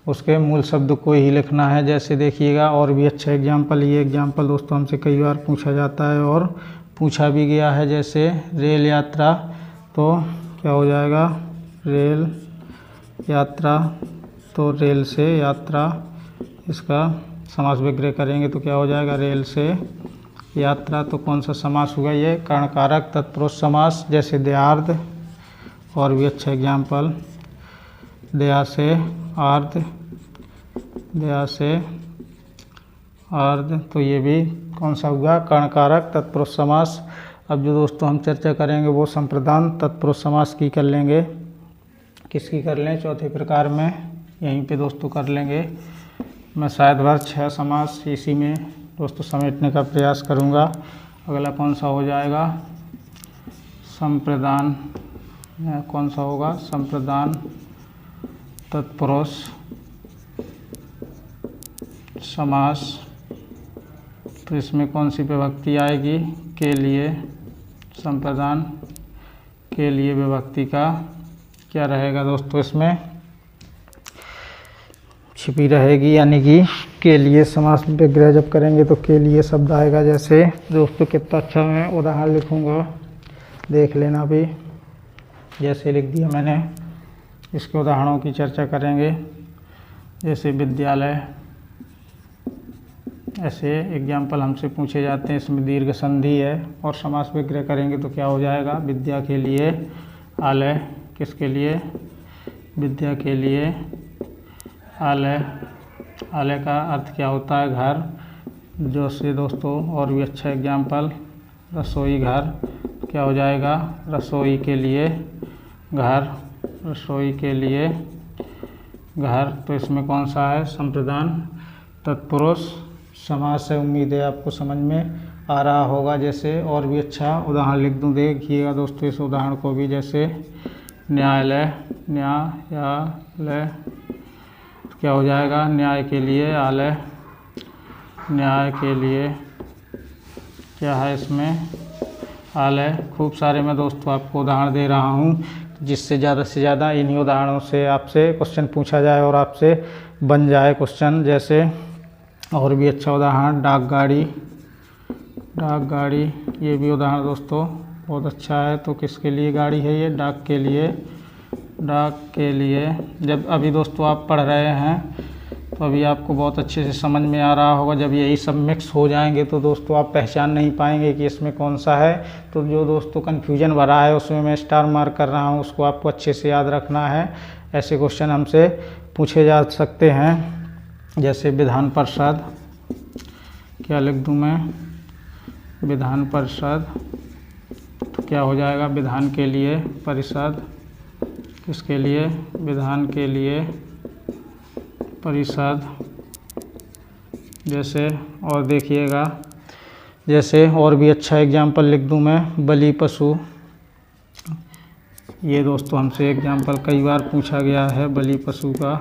Speaker 1: उसके मूल शब्द को ही लिखना है। जैसे देखिएगा और भी अच्छा एग्जाम्पल, ये एग्जाम्पल दोस्तों हमसे कई बार पूछा जाता है और पूछा भी गया है। जैसे रेल यात्रा, तो क्या हो जाएगा? रेल यात्रा। तो रेल से यात्रा, इसका समास विग्रह करेंगे तो क्या हो जाएगा? रेल से यात्रा। तो कौन सा समास हुआ ये? कर्ण कारक तत्पुरुष समास। जैसे दयार्द, और भी अच्छा एग्जाम्पल, दया से आर्द, दया से आर्द। तो ये भी कौन सा हुआ? कर्ण कारक तत्पुरुष समास। अब जो दोस्तों हम चर्चा करेंगे वो संप्रदान तत्पुरुष समास की कर लेंगे। किसकी कर लें? चौथे प्रकार में यहीं पे दोस्तों कर लेंगे। मैं शायद भर 6 समास इसी में दोस्तों समेटने का प्रयास करूँगा। अगला कौन सा हो जाएगा, संप्रदान। कौन सा होगा, संप्रदान तत्पुरुष समास। तो इसमें कौन सी विभक्ति आएगी, के लिए। संप्रदान के लिए विभक्ति का क्या रहेगा दोस्तों, इसमें छिपी रहेगी, यानी कि के लिए समास विग्रह जब करेंगे तो के लिए शब्द आएगा। जैसे दोस्तों कितना अच्छा मैं उदाहरण लिखूँगा, देख लेना भी। जैसे लिख दिया मैंने, इसके उदाहरणों की चर्चा करेंगे। जैसे विद्यालय, ऐसे एग्जाम्पल हमसे पूछे जाते हैं। इसमें दीर्घ संधि है और समास विग्रह करेंगे तो क्या हो जाएगा, विद्या के लिए आलय। किसके लिए, विद्या के लिए आलय। आलय का अर्थ क्या होता है, घर। जो से दोस्तों और भी अच्छा एग्जाम्पल, रसोई घर। क्या हो जाएगा, रसोई के लिए घर। रसोई के लिए घर। तो इसमें कौन सा है, संप्रदान तत्पुरुष समास है। उम्मीद है आपको समझ में आ रहा होगा। जैसे और भी अच्छा उदाहरण लिख दूँ, देखिएगा दोस्तों इस उदाहरण को भी। जैसे न्यायालय, न्यायालय क्या हो जाएगा, न्याय के लिए आलय। न्याय के लिए क्या है इसमें, आलय। खूब सारे मैं दोस्तों आपको उदाहरण दे रहा हूँ, जिससे ज़्यादा से ज़्यादा इन्हीं उदाहरणों से आपसे क्वेश्चन पूछा जाए और आपसे बन जाए क्वेश्चन। जैसे और भी अच्छा उदाहरण, डाकगाड़ी। डाकगाड़ी, ये भी उदाहरण दोस्तों बहुत अच्छा है। तो किसके लिए गाड़ी है ये, डाक के लिए। डाक के लिए। जब अभी दोस्तों आप पढ़ रहे हैं तो अभी आपको बहुत अच्छे से समझ में आ रहा होगा। जब यही सब मिक्स हो जाएंगे तो दोस्तों आप पहचान नहीं पाएंगे कि इसमें कौन सा है। तो जो दोस्तों कन्फ्यूजन भरा है उसमें मैं स्टार मार्क कर रहा हूँ, उसको आपको अच्छे से याद रखना है। ऐसे क्वेश्चन हमसे पूछे जा सकते हैं। जैसे विधान परिषद, क्या लिख दूँ मैं, विधान परिषद। तो क्या हो जाएगा, विधान के लिए परिषद। किसके लिए, विधान के लिए परिषद। जैसे और देखिएगा, जैसे और भी अच्छा एग्जाम्पल लिख दूँ मैं, बलि पशु। ये दोस्तों हमसे एग्जाम्पल कई बार पूछा गया है बलि पशु का,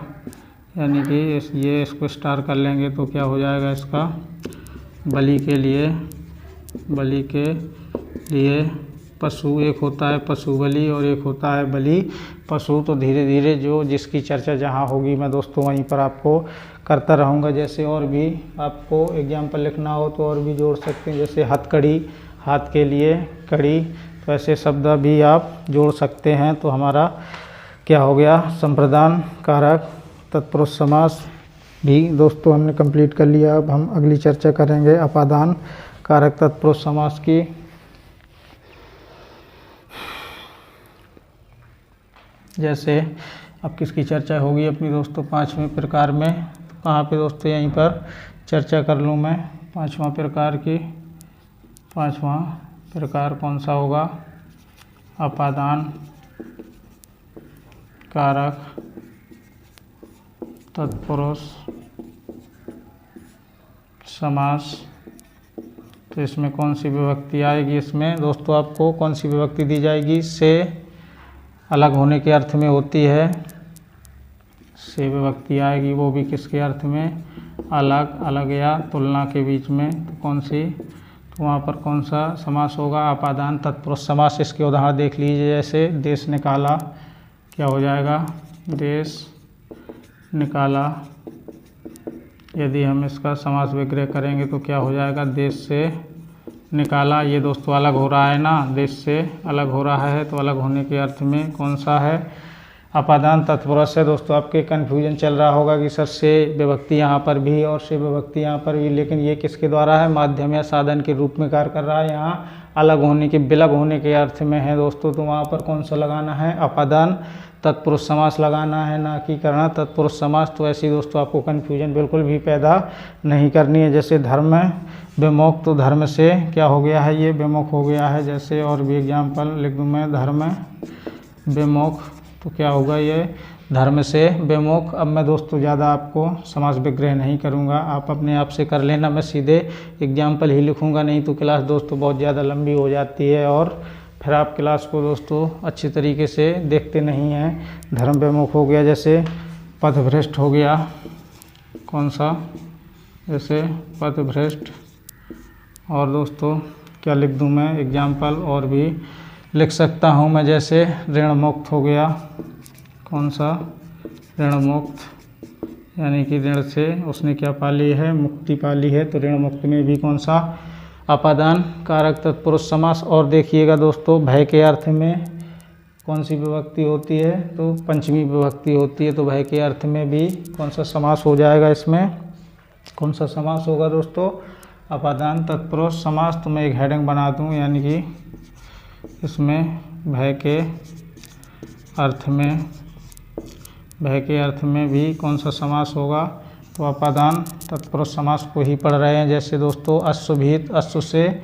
Speaker 1: यानी कि ये इसको स्टार कर लेंगे तो क्या हो जाएगा इसका, बलि के लिए। बलि के लिए पशु। एक होता है पशु बलि और एक होता है बलि पशु। तो धीरे धीरे जो जिसकी चर्चा जहाँ होगी मैं दोस्तों वहीं पर आपको करता रहूँगा। जैसे और भी आपको एग्जाम्पल लिखना हो तो और भी जोड़ सकते हैं। जैसे हथकड़ी, हाथ के लिए कड़ी। तो ऐसे शब्द भी आप जोड़ सकते हैं। तो हमारा क्या हो गया, संप्रदान कारक तत्पुरुष समास भी दोस्तों हमने कंप्लीट कर लिया। अब हम अगली चर्चा करेंगे अपादान कारक तत्पुरुष समास की। जैसे अब किसकी चर्चा होगी अपनी दोस्तों, पांचवें प्रकार में। तो कहाँ पे दोस्तों, यहीं पर चर्चा कर लूँ मैं पांचवा प्रकार की। पांचवा प्रकार कौन सा होगा, अपादान कारक तत्पुरुष समास। तो इसमें कौन सी विभक्ति आएगी, इसमें दोस्तों आपको कौन सी विभक्ति दी जाएगी, से अलग होने के अर्थ में होती है। से विभक्ति आएगी, वो भी किसके अर्थ में, अलग, अलग या तुलना के बीच में। तो कौन सी, तो वहाँ पर कौन सा समास होगा, अपादान तत्पुरुष समास। इसके उदाहरण देख लीजिए। जैसे देश निकाला, क्या हो जाएगा, देश निकाला। यदि हम इसका समास विग्रह करेंगे तो क्या हो जाएगा, देश से निकाला। ये दोस्तों अलग हो रहा है ना, देश से अलग हो रहा है, तो अलग होने के अर्थ में कौन सा है, अपादान तत्पुरुष है। दोस्तों आपके कन्फ्यूजन चल रहा होगा कि सर से विभक्ति यहाँ पर भी और से विभक्ति यहाँ पर भी, लेकिन ये किसके द्वारा है, माध्यम या साधन के रूप में कार्य कर रहा है। यहाँ अलग होने के, विलग होने के अर्थ में है दोस्तों। तो वहाँ पर कौन सा लगाना है, अपादान तत्पुरुष समास लगाना है, ना कि करना तत्पुरुष समास। तो ऐसी दोस्तों आपको कन्फ्यूजन बिल्कुल भी पैदा नहीं करनी है। जैसे धर्म विमुख, तो धर्म से क्या हो गया है, ये विमुख हो गया है। जैसे और भी एग्जाम्पल लिख दूँ मैं, धर्म विमुख। तो क्या होगा, ये धर्म से विमुख। अब मैं दोस्तों ज़्यादा आपको समास विग्रह नहीं करूँगा, आप अपने आप से कर लेना। मैं सीधे एग्जाम्पल ही लिखूँगा, नहीं तो क्लास दोस्तों बहुत ज़्यादा लंबी हो जाती है और फिर आप क्लास को दोस्तों अच्छी तरीके से देखते नहीं हैं। धर्म विमुख हो गया, जैसे पथभ्रष्ट हो गया, कौन सा, जैसे पथभ्रष्ट। और दोस्तों क्या लिख दूँ मैं एग्जाम्पल, और भी लिख सकता हूँ मैं, जैसे ऋण मुक्त हो गया, कौन सा, ऋण मुक्त, यानी कि ऋण से उसने क्या पा ली है, मुक्ति पा ली है। तो ऋण मुक्त में भी कौन सा, अपादान कारक तत्पुरुष समास। और देखिएगा दोस्तों भय के अर्थ में कौन सी विभक्ति होती है, तो पंचमी विभक्ति होती है। तो भय के अर्थ में भी कौन सा समास हो जाएगा, इसमें कौन सा समास होगा दोस्तों, अपादान तत्पुरुष समास। तो मैं एक हेडिंग बना दूं, यानी कि इसमें भय के अर्थ में भी कौन सा समास होगा, तो अपादान तत्पुरुष समास को ही पढ़ रहे हैं। जैसे दोस्तों अश्वभीत, अश्व से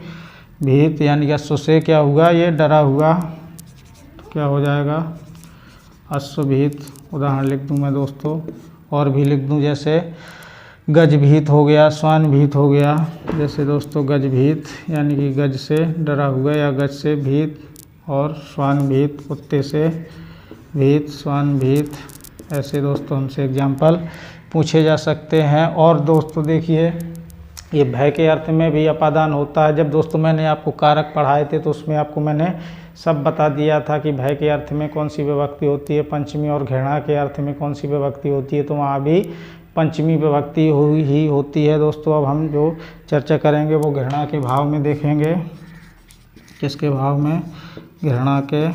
Speaker 1: भीत, यानी कि अश्व से क्या हुआ, ये डरा हुआ, तो क्या हो जाएगा, अश्वभीत। उदाहरण लिख दूं मैं दोस्तों, और भी लिख दूं, जैसे गजभीत हो गया, श्वानभीत हो गया। जैसे दोस्तों गजभीत यानी कि गज से डरा हुआ या गज से भीत, और श्वानभीत कुत्ते से भीत, श्वानभीत। ऐसे दोस्तों हमसे एग्जाम्पल पूछे जा सकते हैं। और दोस्तों देखिए ये भय के अर्थ में भी अपादान होता है। जब दोस्तों मैंने आपको कारक पढ़ाए थे तो उसमें आपको मैंने सब बता दिया था कि भय के अर्थ में कौन सी विभक्ति होती है, पंचमी, और घृणा के अर्थ में कौन सी विभक्ति होती है, तो वहाँ भी पंचमी विभक्ति ही होती है दोस्तों। अब हम जो चर्चा करेंगे वो घृणा के भाव में देखेंगे। किसके भाव में, घृणा के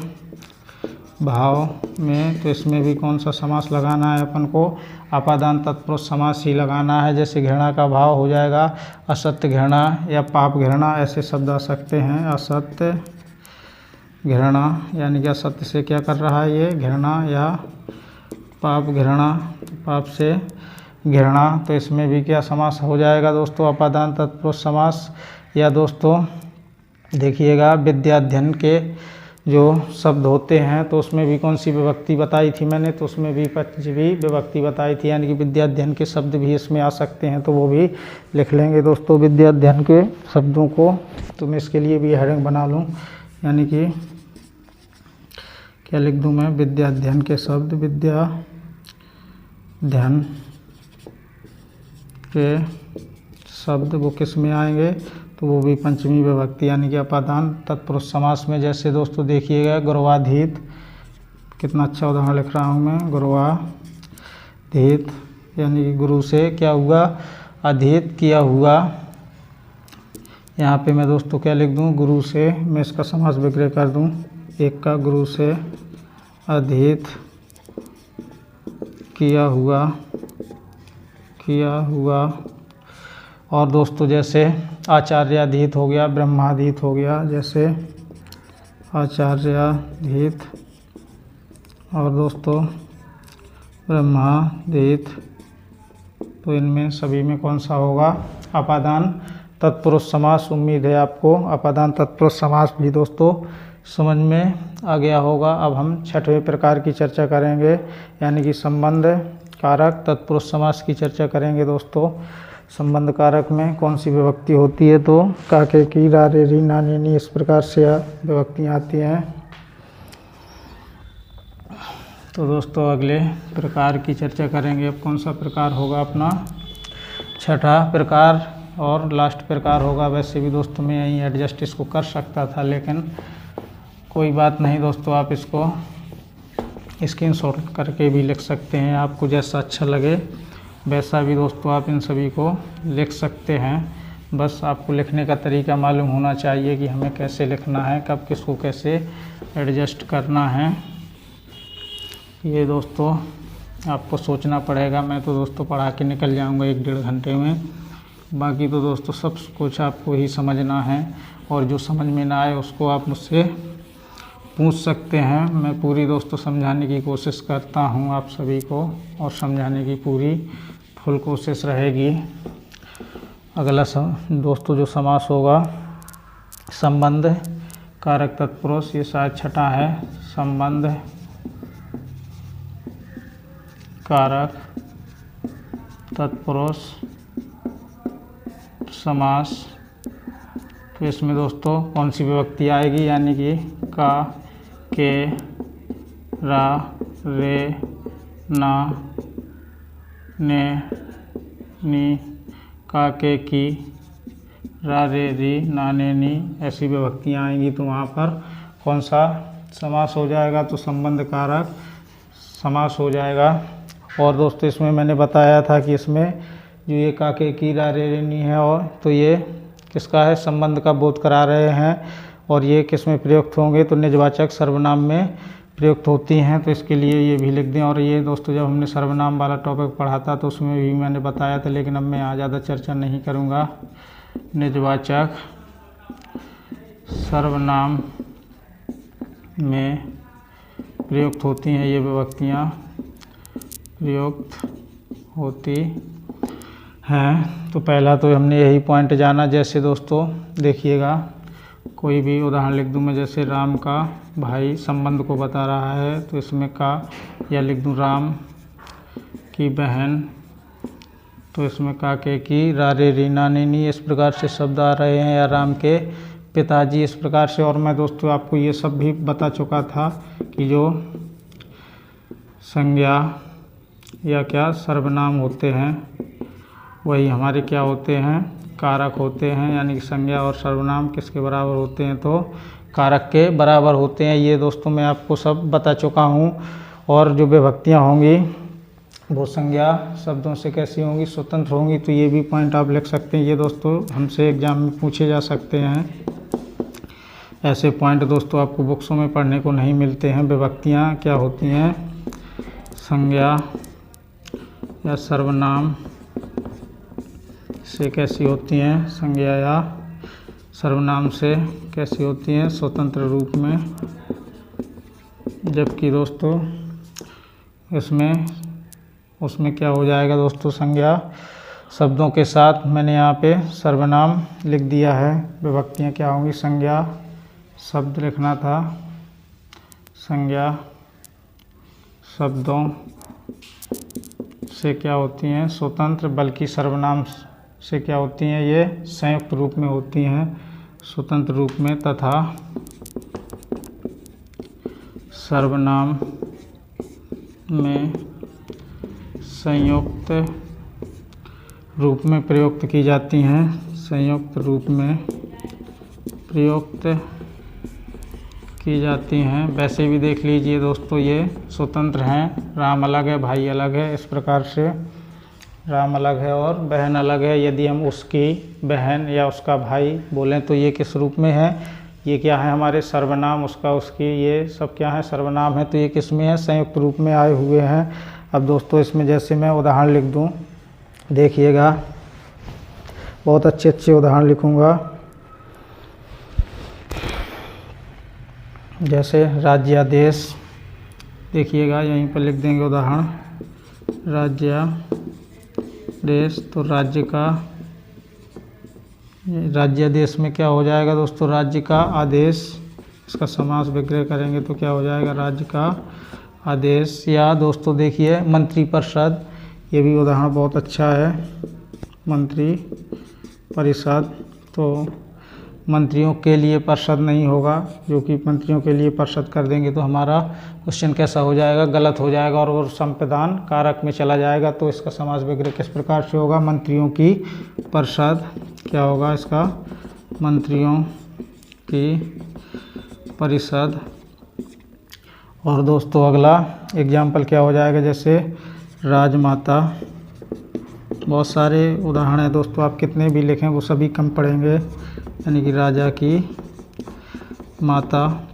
Speaker 1: भाव में। तो इसमें भी कौन सा समास लगाना है अपन को, अपादान तत्पुरुष समास ही लगाना है। जैसे घृणा का भाव हो जाएगा असत्य घृणा या पाप घृणा, ऐसे शब्द आ सकते हैं। असत्य घृणा यानी कि असत्य से क्या कर रहा है ये, घृणा, या पाप घृणा, पाप से घृणा। तो इसमें भी क्या समास हो जाएगा दोस्तों, अपादान तत्पुरुष समास। या दोस्तों देखिएगा विद्याध्ययन के जो शब्द होते हैं तो उसमें भी कौन सी विभक्ति बताई थी मैंने, तो उसमें भी पंचमी विभक्ति बताई थी, यानी कि विद्याध्ययन के शब्द भी इसमें आ सकते हैं। तो वो भी लिख लेंगे दोस्तों विद्याध्ययन के शब्दों को। तो मैं इसके लिए भी हेडिंग बना लूँ, यानी कि क्या लिख दूँ मैं, विद्याध्ययन के शब्द, विद्याध्ययन के शब्द वो किस में आएंगे, तो वो भी पंचमी विभक्ति यानी कि अपादान तत्पुरुष समास में। जैसे दोस्तों देखिएगा गुरुवाधीत, कितना अच्छा उदाहरण लिख रहा हूँ मैं, गुरुवाधीत यानी कि गुरु से क्या हुआ, अधीत किया हुआ। यहाँ पे मैं दोस्तों क्या लिख दूँ, गुरु से, मैं इसका समास विग्रह कर दूँ, एक का, गुरु से अधीत किया हुआ। और दोस्तों जैसे आचार्याधीत हो गया, ब्रह्माधीत हो गया, जैसे आचार्याधीत और दोस्तों ब्रह्माधीत। तो इनमें सभी में कौन सा होगा, अपादान तत्पुरुष समास। उम्मीद है आपको अपादान तत्पुरुष समास भी दोस्तों समझ में आ गया होगा। अब हम छठवें प्रकार की चर्चा करेंगे, यानी कि संबंध कारक तत्पुरुष समास की चर्चा करेंगे दोस्तों। संबंध कारक में कौन सी विभक्ति होती है, तो काके की, रारे री, नानी नी, इस प्रकार से विभक्तियाँ आती हैं। तो दोस्तों अगले प्रकार की चर्चा करेंगे। अब कौन सा प्रकार होगा अपना, छठा प्रकार और लास्ट प्रकार होगा। वैसे भी दोस्तों मैं यहीं एडजस्ट इसको कर सकता था, लेकिन कोई बात नहीं दोस्तों, आप इसको स्क्रीनशॉट करके भी लिख सकते हैं, आपको जैसा अच्छा लगे वैसा भी दोस्तों आप इन सभी को लिख सकते हैं। बस आपको लिखने का तरीका मालूम होना चाहिए कि हमें कैसे लिखना है, कब किसको कैसे एडजस्ट करना है। ये दोस्तों आपको सोचना पड़ेगा। मैं तो दोस्तों पढ़ा के निकल जाऊंगा 1-1.5 घंटे में, बाकी तो दोस्तों सब कुछ आपको ही समझना है, और जो समझ में ना आए उसको आप मुझसे पूछ सकते हैं। मैं पूरी दोस्तों समझाने की कोशिश करता हूं आप सभी को, और समझाने की पूरी फुल कोशिश रहेगी। अगला दोस्तों जो समास होगा, संबंध कारक तत्पुरुष, ये शायद छठा है, संबंध कारक तत्पुरुष समास। तो इसमें दोस्तों कौन सी विभक्ति आएगी, यानी कि का, के, रा, रे, ना, ने, नी, का, के, की, रा, रे, री, ना, ने, नी, ऐसी विभक्तियाँ आएंगी। तो वहाँ पर कौन सा समास हो जाएगा, तो संबंध कारक समास हो जाएगा। और दोस्तों इसमें मैंने बताया था कि इसमें जो ये का, के, की, रा, रे, रे, नी है, और तो ये किसका है, संबंध का बोध करा रहे हैं। और ये किस में प्रयुक्त होंगे, तो निजवाचक सर्वनाम में प्रयुक्त होती हैं। तो इसके लिए ये भी लिख दें। और ये दोस्तों जब हमने सर्वनाम वाला टॉपिक पढ़ा था तो उसमें भी मैंने बताया था, लेकिन अब मैं यहाँ ज़्यादा चर्चा नहीं करूँगा। निजवाचक सर्वनाम में प्रयुक्त होती हैं ये विभक्तियाँ, प्रयुक्त होती हैं। तो पहला तो हमने यही पॉइंट जाना। जैसे दोस्तों देखिएगा, कोई भी उदाहरण लिख दूँ मैं, जैसे राम का भाई संबंध को बता रहा है, तो इसमें का, या लिख दूँ राम की बहन, तो इसमें का, के, की, रा, रे, री, ना, ने, नी, इस प्रकार से शब्द आ रहे हैं। या राम के पिताजी, इस प्रकार से। और मैं दोस्तों आपको ये सब भी बता चुका था कि जो संज्ञा या क्या सर्वनाम होते हैं वही हमारे क्या होते हैं, कारक होते हैं। यानी कि संज्ञा और सर्वनाम किसके बराबर होते हैं, तो कारक के बराबर होते हैं। ये दोस्तों मैं आपको सब बता चुका हूँ। और जो विभक्तियाँ होंगी वो संज्ञा शब्दों से कैसी होंगी, स्वतंत्र होंगी। तो ये भी पॉइंट आप लिख सकते हैं। ये दोस्तों हमसे एग्जाम में पूछे जा सकते हैं। ऐसे पॉइंट दोस्तों आपको बुक्सों में पढ़ने को नहीं मिलते हैं। विभक्तियाँ क्या होती हैं, संज्ञा या सर्वनाम से कैसी होती हैं, संज्ञा या सर्वनाम से कैसी होती हैं, स्वतंत्र रूप में। जबकि दोस्तों उसमें क्या हो जाएगा दोस्तों, संज्ञा शब्दों के साथ मैंने यहाँ पे सर्वनाम लिख दिया है। विभक्तियाँ क्या होंगी, संज्ञा शब्द लिखना था, संज्ञा शब्दों से क्या होती हैं, स्वतंत्र। बल्कि सर्वनाम से क्या होती हैं, ये संयुक्त रूप में होती हैं, स्वतंत्र रूप में। तथा सर्वनाम में संयुक्त रूप में प्रयुक्त की जाती हैं, संयुक्त रूप में प्रयुक्त की जाती हैं। वैसे भी देख लीजिए दोस्तों, ये स्वतंत्र हैं। राम अलग है, भाई अलग है। इस प्रकार से राम अलग है और बहन अलग है। यदि हम उसकी बहन या उसका भाई बोलें तो ये किस रूप में है, ये क्या है, हमारे सर्वनाम। उसका, उसकी, ये सब क्या है, सर्वनाम है। तो ये किस में है, संयुक्त रूप में आए हुए हैं। अब दोस्तों इसमें जैसे मैं उदाहरण लिख दूं, देखिएगा, बहुत अच्छे अच्छे उदाहरण लिखूंगा। जैसे राज्यादेश, देखिएगा यहीं पर लिख देंगे उदाहरण, राज्यादेश। तो राज्य का, राज्यादेश में क्या हो जाएगा दोस्तों, राज्य का आदेश। इसका समास विग्रह करेंगे तो क्या हो जाएगा, राज्य का आदेश। या दोस्तों देखिए मंत्री परिषद, ये भी उदाहरण बहुत अच्छा है, मंत्री परिषद। तो मंत्रियों के लिए परिषद नहीं होगा, जो कि मंत्रियों के लिए परिषद कर देंगे तो हमारा क्वेश्चन कैसा हो जाएगा, गलत हो जाएगा और वो संप्रदान कारक में चला जाएगा। तो इसका समास विग्रह किस प्रकार से होगा, मंत्रियों की परिषद। क्या होगा इसका, मंत्रियों की परिषद। और दोस्तों अगला एग्जाम्पल क्या हो जाएगा, जैसे राजमाता। बहुत सारे उदाहरण हैं दोस्तों, आप कितने भी लिखें वो सभी कम पड़ेंगे। यानी कि राजा की माता।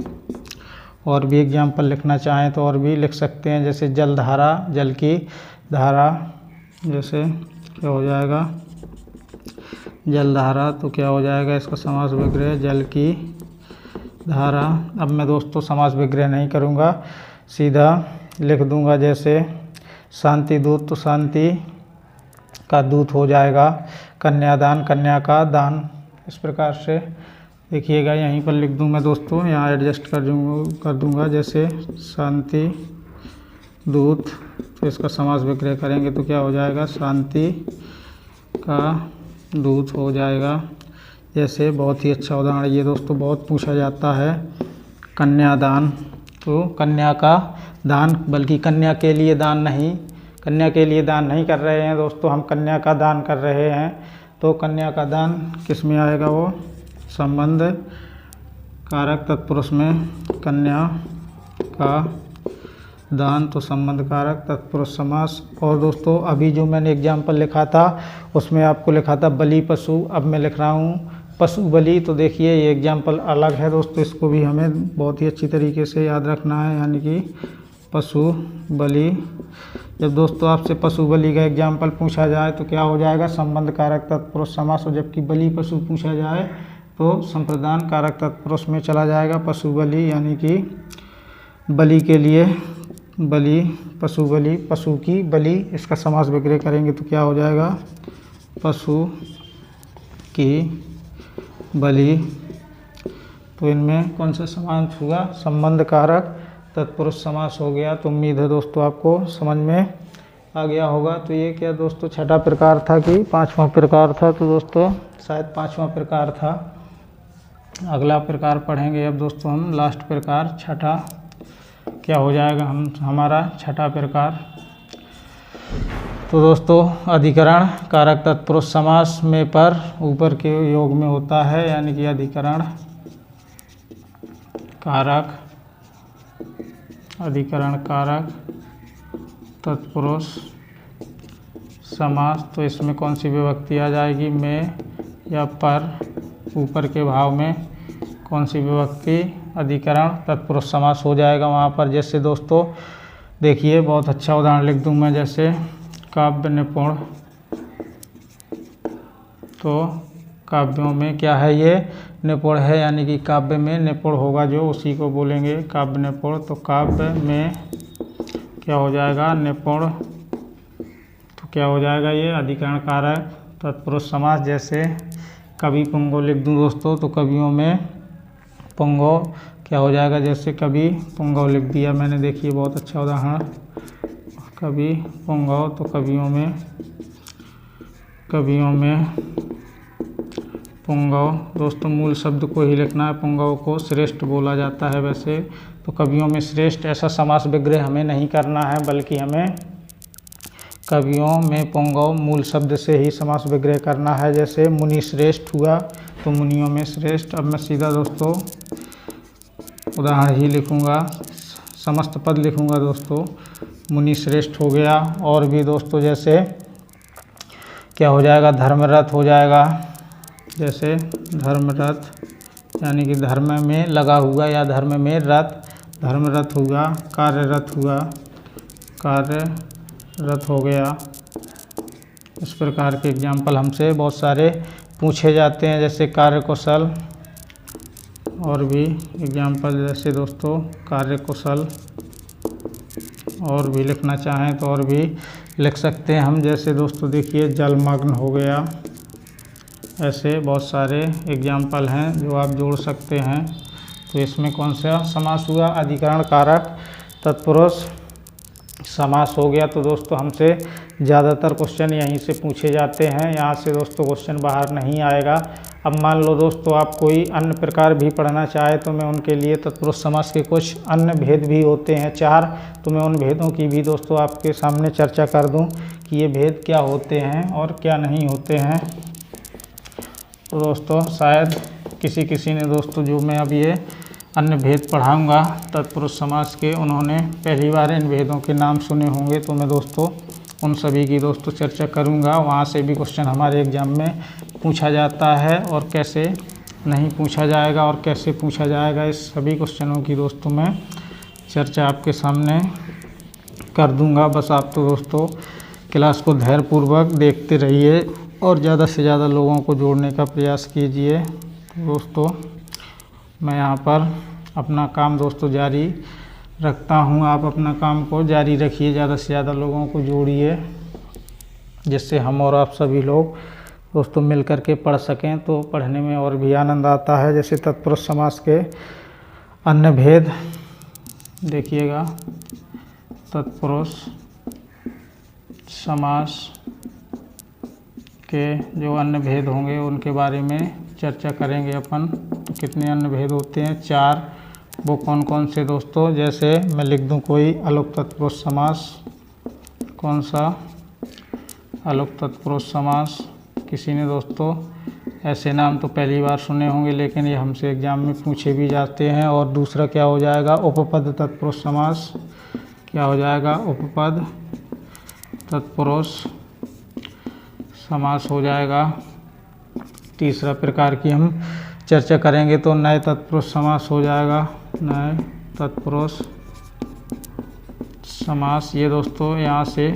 Speaker 1: और भी एग्जाम्पल लिखना चाहें तो और भी लिख सकते हैं, जैसे जलधारा, जल की धारा। जैसे क्या हो जाएगा, जलधारा। तो क्या हो जाएगा इसका समास विग्रह, जल की धारा। अब मैं दोस्तों समास विग्रह नहीं करूँगा, सीधा लिख दूँगा। जैसे शांति दूत, तो शांति का दूत हो जाएगा। कन्यादान, कन्या का दान। इस प्रकार से देखिएगा, यहीं पर लिख दूँ मैं दोस्तों, यहाँ एडजस्ट कर दूँगा। जैसे शांति दूत, तो इसका समास विग्रह करेंगे तो क्या हो जाएगा, शांति का दूत हो जाएगा। जैसे बहुत ही अच्छा उदाहरण ये दोस्तों बहुत पूछा जाता है, कन्यादान। तो कन्या का दान, बल्कि कन्या के लिए दान नहीं, कन्या के लिए दान नहीं कर रहे हैं दोस्तों, हम कन्या का दान कर रहे हैं। तो कन्या का दान किस में आएगा, वो संबंध कारक तत्पुरुष में, कन्या का दान तो संबंध कारक तत्पुरुष समास। और दोस्तों अभी जो मैंने एग्जाम्पल लिखा था उसमें आपको लिखा था बलि पशु, अब मैं लिख रहा हूँ पशु बलि। तो देखिए ये एग्जाम्पल अलग है दोस्तों, इसको भी हमें बहुत ही अच्छी तरीके से याद रखना है, यानी कि पशु बलि। जब दोस्तों आपसे पशु बलि का एग्जाम्पल पूछा जाए तो क्या हो जाएगा, संबंध कारक तत्पुरुष समास। और जबकि बलि पशु पूछा जाए तो संप्रदान कारक तत्पुरुष में चला जाएगा पशु बलि, यानी कि बलि के लिए बलि, पशु बलि, पशु की बलि, इसका समास विग्रह करेंगे तो क्या हो जाएगा, पशु की बलि। तो इनमें कौन सा समास हुआ, संबंध कारक तत्पुरुष समास हो गया। तो उम्मीद है दोस्तों आपको समझ में आ गया होगा। तो ये क्या दोस्तों छठा प्रकार था कि पांचवा प्रकार था, तो दोस्तों शायद पांचवा प्रकार था। अगला प्रकार पढ़ेंगे अब दोस्तों हम, लास्ट प्रकार छठा क्या हो जाएगा हमारा छठा प्रकार। तो दोस्तों अधिकरण कारक तत्पुरुष समास में पर ऊपर के योग में होता है, यानी कि अधिकरण कारक तत्पुरुष समास। तो इसमें कौन सी विभक्ति आ जाएगी, में या पर, ऊपर के भाव में कौन सी विभक्ति, अधिकरण तत्पुरुष समास हो जाएगा वहाँ पर। जैसे दोस्तों देखिए बहुत अच्छा उदाहरण लिख दूँ मैं, जैसे काव्य निपुण। तो काव्यों में क्या है, ये निपुण है, यानी कि काव्य में निपुण होगा जो, उसी को बोलेंगे काव्य निपुण। तो काव्य में क्या हो जाएगा, निपुण। तो क्या हो जाएगा ये अधिकरण कारक तत्पुरुष समास। जैसे कवि पुंगव लिख दूँ दोस्तों, तो कवियों में पुंगव क्या हो जाएगा, जैसे कवि पुंगव लिख दिया मैंने, देखिए बहुत अच्छा उदाहरण, कवि पुंगव। तो कवियों में पुंगव दोस्तों मूल शब्द को ही लिखना है, पुंगव को श्रेष्ठ बोला जाता है वैसे। तो कवियों में श्रेष्ठ ऐसा समास विग्रह हमें नहीं करना है, बल्कि हमें कवियों में पुंगव मूल शब्द से ही समास विग्रह करना है। जैसे मुनि श्रेष्ठ हुआ, तो मुनियों में श्रेष्ठ। अब मैं सीधा दोस्तों उदाहरण ही लिखूंगा, समस्त पद लिखूंगा दोस्तों, मुनि श्रेष्ठ हो गया। और भी दोस्तों जैसे क्या हो जाएगा, धर्मरथ हो जाएगा। जैसे धर्मरथ यानी कि धर्म में लगा हुआ या धर्म में रथ, धर्मरथ हुआ। कार्यरत हुआ, कार्यरत हो गया। इस प्रकार के एग्जाम्पल हमसे बहुत सारे पूछे जाते हैं, जैसे कार्यकुशल। और भी एग्जाम्पल जैसे दोस्तों कार्यकुशल, और भी लिखना चाहें तो और भी लिख सकते हैं हम। जैसे दोस्तों देखिए जलमग्न हो गया। ऐसे बहुत सारे एग्जाम्पल हैं जो आप जोड़ सकते हैं। तो इसमें कौन सा समास हुआ, अधिकरण कारक तत्पुरुष समास हो गया। तो दोस्तों हमसे ज़्यादातर क्वेश्चन यहीं से पूछे जाते हैं, यहाँ से दोस्तों क्वेश्चन बाहर नहीं आएगा। अब मान लो दोस्तों आप कोई अन्य प्रकार भी पढ़ना चाहे तो मैं उनके लिए तत्पुरुष समास के कुछ अन्य भेद भी होते हैं 4, तो मैं उन भेदों की भी दोस्तों आपके सामने चर्चा कर दूं कि ये भेद क्या होते हैं और क्या नहीं होते हैं। तो दोस्तों शायद किसी ने दोस्तों जो मैं अब ये अन्य भेद पढ़ाऊंगा तत्पुरुष समास के, उन्होंने पहली बार इन भेदों के नाम सुने होंगे। तो मैं दोस्तों उन सभी की दोस्तों चर्चा करूंगा। वहाँ से भी क्वेश्चन हमारे एग्जाम में पूछा जाता है और कैसे नहीं पूछा जाएगा और कैसे पूछा जाएगा, इस सभी क्वेश्चनों की दोस्तों मैं चर्चा आपके सामने कर दूंगा। बस आप तो दोस्तों क्लास को धैर्यपूर्वक देखते रहिए और ज़्यादा से ज़्यादा लोगों को जोड़ने का प्रयास कीजिए। दोस्तों मैं यहाँ पर अपना काम दोस्तों जारी रखता हूँ, आप अपना काम को जारी रखिए, ज़्यादा से ज़्यादा लोगों को जोड़िए, जिससे हम और आप सभी लोग दोस्तों मिल कर के पढ़ सकें, तो पढ़ने में और भी आनंद आता है। जैसे तत्पुरुष समास के अन्य भेद देखिएगा, तत्पुरुष समास के जो अन्य भेद होंगे उनके बारे में चर्चा करेंगे अपन। तो कितने अन्य भेद होते हैं? 4। वो कौन कौन से दोस्तों? जैसे मैं लिख दूं कोई अलोप तत्पुरुष समास। कौन सा? अलोप तत्पुरुष समास। किसी ने दोस्तों ऐसे नाम तो पहली बार सुने होंगे, लेकिन ये हमसे एग्जाम में पूछे भी जाते हैं। और दूसरा क्या हो जाएगा? उपपद तत्पुरुष समास। क्या हो जाएगा? उपपद तत्पुरुष समास हो जाएगा। तीसरा प्रकार की हम चर्चा करेंगे तो नए तत्पुरुष समास हो जाएगा। नए तत्पुरुष समास। ये दोस्तों यहाँ से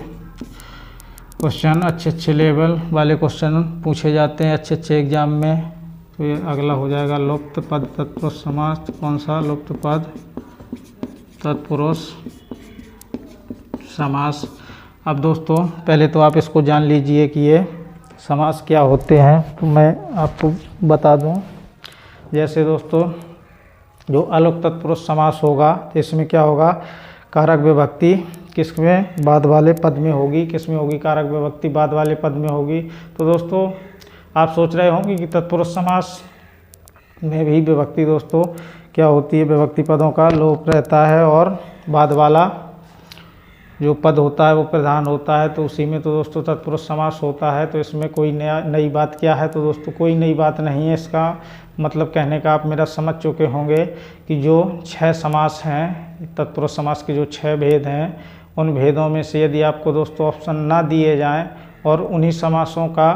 Speaker 1: क्वेश्चन अच्छे लेवल वाले क्वेश्चन पूछे जाते हैं अच्छे एग्जाम में। तो ये अगला हो जाएगा लुप्त पद तत्पुरुष समास। कौन सा? लुप्त पद तत्पुरुष समास। अब दोस्तों पहले तो आप इसको जान लीजिए कि ये समास क्या होते हैं। तो मैं आपको बता दूं, जैसे दोस्तों जो अलोप तत्पुरुष समास होगा तो इसमें क्या होगा? कारक विभक्ति किसमें? बाद वाले पद में होगी। किसमें होगी? कारक विभक्ति बाद वाले पद में होगी। तो दोस्तों आप सोच रहे होंगे कि तत्पुरुष समास में भी विभक्ति दोस्तों क्या होती है? विभक्ति पदों का लोप रहता है और बाद वाला जो पद होता है वो प्रधान होता है, तो उसी में तो दोस्तों तत्पुरुष समास होता है। तो इसमें कोई नई बात क्या है? तो दोस्तों कोई नई बात नहीं है। इसका मतलब कहने का आप मेरा समझ चुके होंगे कि जो 6 समास हैं, तत्पुरुष समास के जो 6 भेद हैं, उन भेदों में से यदि आपको दोस्तों ऑप्शन ना दिए जाएं और उन्हीं समासों का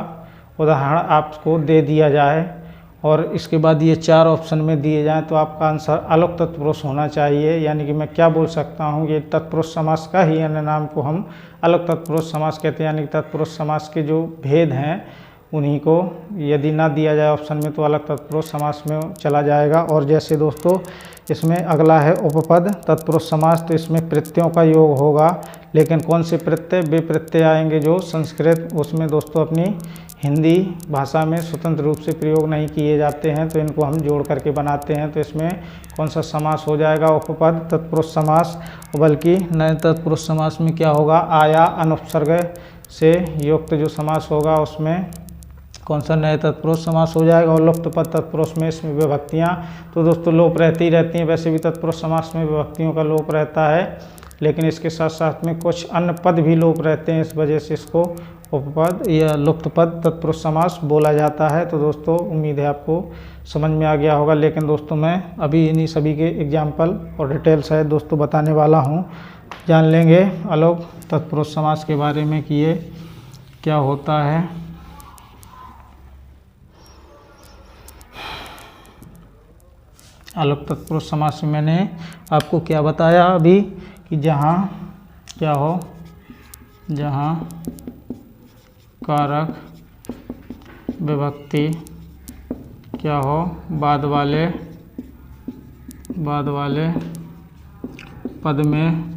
Speaker 1: उदाहरण आपको दे दिया जाए और इसके बाद ये 4 ऑप्शन में दिए जाएं, तो आपका आंसर अलोप तत्पुरुष होना चाहिए। यानी कि मैं क्या बोल सकता हूँ, ये तत्पुरुष समास का ही अन्य नाम को हम अलोप तत्पुरुष समास कहते हैं। यानी कि तत्पुरुष समास के जो भेद हैं उन्हीं को यदि ना दिया जाए ऑप्शन में तो अलग तत्पुरुष समास में चला जाएगा। और जैसे दोस्तों इसमें अगला है उपपद तत्पुरुष समास। तो इसमें प्रत्ययों का योग होगा, लेकिन कौन से प्रत्यय? वे प्रत्यय आएंगे जो संस्कृत उसमें दोस्तों अपनी हिंदी भाषा में स्वतंत्र रूप से प्रयोग नहीं किए जाते हैं, तो इनको हम जोड़ करके बनाते हैं। तो इसमें कौन सा समास हो जाएगा? उपपद तत्पुरुष समास। बल्कि नए तत्पुरुष समास में क्या होगा? आया अनुपसर्ग से युक्त जो समास होगा उसमें कौन सा? नए तत्पुरुष समास हो जाएगा। और लुप्त पद तत्पुरुष में इसमें विभक्तियाँ तो दोस्तों लोप रहती रहती हैं। वैसे भी तत्पुरुष समास में विभक्तियों का लोप रहता है, लेकिन इसके साथ साथ में कुछ अन्य पद भी लोप रहते हैं, इस वजह से इसको उपपद या लुप्त पद तत्पुरुष समास बोला जाता है। तो दोस्तों उम्मीद है आपको समझ में आ गया होगा। लेकिन दोस्तों मैं अभी इन्हीं सभी के एग्जाम्पल और डिटेल्स है दोस्तों बताने वाला हूँ। जान लेंगे अलोप तत्पुरुष समास के बारे में कि ये क्या होता है। अलोप तत्पुरुष समास में मैंने आपको क्या बताया अभी कि जहाँ क्या हो? जहाँ कारक विभक्ति क्या हो? बाद वाले पद में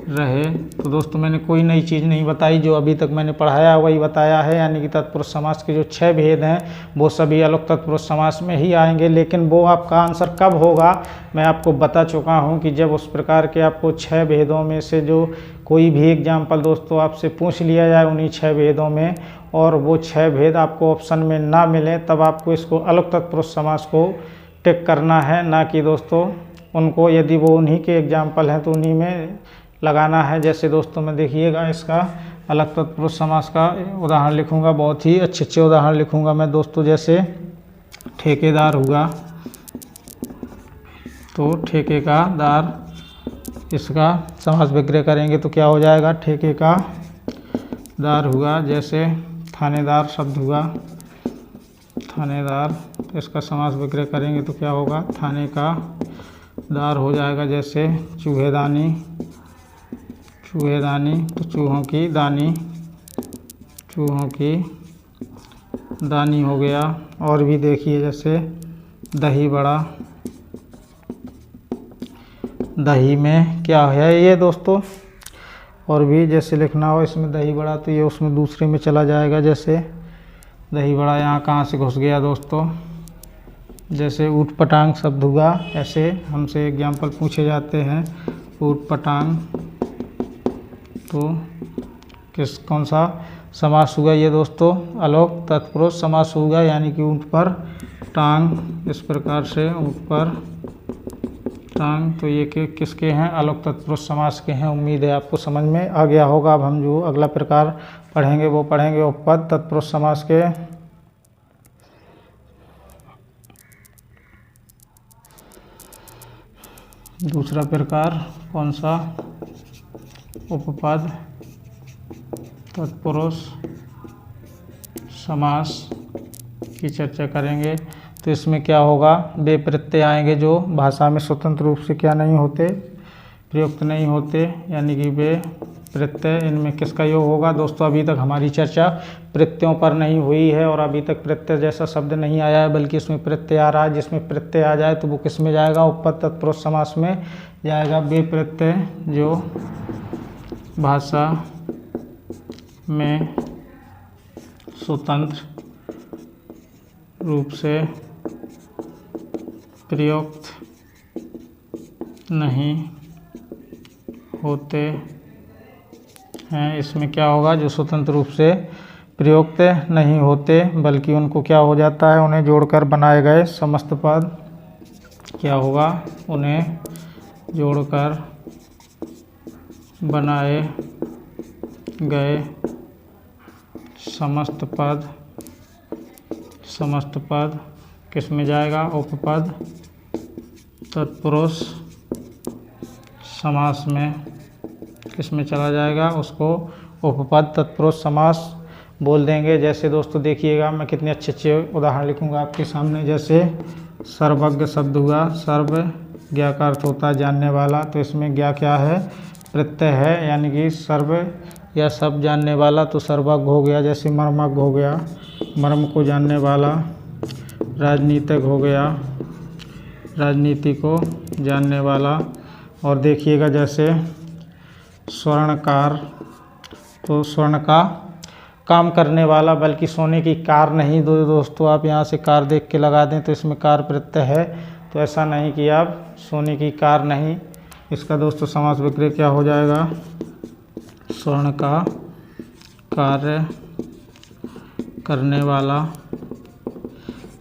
Speaker 1: रहे। तो दोस्तों मैंने कोई नई चीज़ नहीं बताई, जो अभी तक मैंने पढ़ाया वही बताया है। यानी कि तत्पुरुष समास के जो 6 भेद हैं वो सभी अलोप तत्पुरुष समास में ही आएंगे। लेकिन वो आपका आंसर कब होगा मैं आपको बता चुका हूँ कि जब उस प्रकार के आपको 6 भेदों में से जो कोई भी एग्जाम्पल दोस्तों आपसे पूछ लिया जाए उन्हीं 6 भेदों में, और वो 6 भेद आपको ऑप्शन में ना मिले, तब आपको इसको अलोप तत्पुरुष समास को टिक करना है, ना कि दोस्तों उनको यदि वो उन्हीं के एग्जाम्पल हैं तो उन्हीं में लगाना है। जैसे दोस्तों मैं देखिएगा इसका अलोप तत्पुरुष समास का उदाहरण लिखूंगा, बहुत ही अच्छे उदाहरण लिखूंगा मैं दोस्तों। जैसे ठेकेदार हुआ, तो ठेके का दार, इसका समास विग्रह करेंगे तो क्या हो जाएगा? ठेके का दार हुआ। जैसे थानेदार शब्द हुआ, थानेदार, इसका समास विग्रह करेंगे तो क्या होगा? थाने का दार हो जाएगा। जैसे चूहेदानी, तो चूहों की दानी, चूहों की दानी हो गया। और भी देखिए जैसे दही बड़ा, दही में क्या है ये दोस्तों। और भी जैसे लिखना हो इसमें दही बड़ा तो ये उसमें दूसरे में चला जाएगा। जैसे दही बड़ा यहाँ कहाँ से घुस गया दोस्तों? जैसे ऊट पटांग शब्द हुआ। ऐसे हमसे एग्जाम्पल पूछे जाते हैं। ऊट पटांग तो कौन सा समास हुआ ये दोस्तों? अलोक तत्पुरुष समास होगा, यानी कि ऊँट पर टांग, इस प्रकार से ऊँट पर टांग। तो ये किसके हैं? अलोक तत्पुरुष समास के हैं। उम्मीद है आपको समझ में आ गया होगा। अब हम जो अगला प्रकार पढ़ेंगे वो पढ़ेंगे उपपद तत्पुरुष समास के। दूसरा प्रकार कौन सा? उपपद तत्पुरुष समास की चर्चा करेंगे। तो इसमें क्या होगा? वे प्रत्यय आएंगे जो भाषा में स्वतंत्र रूप से क्या नहीं होते, प्रयुक्त नहीं होते, यानी कि वे प्रत्यय। इनमें किसका योग होगा? दोस्तों अभी तक हमारी चर्चा प्रत्ययों पर नहीं हुई है और अभी तक प्रत्यय जैसा शब्द नहीं आया है, बल्कि इसमें प्रत्यय आ रहा है। जिसमें प्रत्यय आ जाए तो वो किस में जाएगा? उपपद तत्पुरुष समास में जाएगा। वे प्रत्यय जो भाषा में स्वतंत्र रूप से प्रयुक्त नहीं होते हैं। इसमें क्या होगा? जो स्वतंत्र रूप से प्रयुक्त नहीं होते, बल्कि उनको क्या हो जाता है? उन्हें जोड़कर बनाए गए समस्त पद क्या होगा? उन्हें जोड़कर बनाए गए समस्त पद किस में जाएगा? उपपद तत्पुरुष समास में किस में चला जाएगा? उसको उपपद तत्पुरुष समास बोल देंगे। जैसे दोस्तों देखिएगा, मैं कितने अच्छे अच्छे उदाहरण लिखूंगा आपके सामने। जैसे सर्वज्ञ शब्द हुआ, सर्व ज्ञा का अर्थ होता है जानने वाला। तो इसमें ज्ञा क्या है? प्रत्यय है, यानी कि सर्व या सब जानने वाला, तो सर्वज्ञ हो गया। जैसे मर्मज्ञ हो गया, मर्म को जानने वाला। राजनीतिक हो गया, राजनीति को जानने वाला। और देखिएगा जैसे स्वर्णकार, तो स्वर्ण का काम करने वाला, बल्कि सोने की कार नहीं। दोस्तों आप यहाँ से कार देख के लगा दें तो इसमें कार प्रत्यय है, तो ऐसा नहीं कि आप सोने की कार नहीं। इसका दोस्तों समास विग्रह क्या हो जाएगा? स्वर्ण का कार्य करने वाला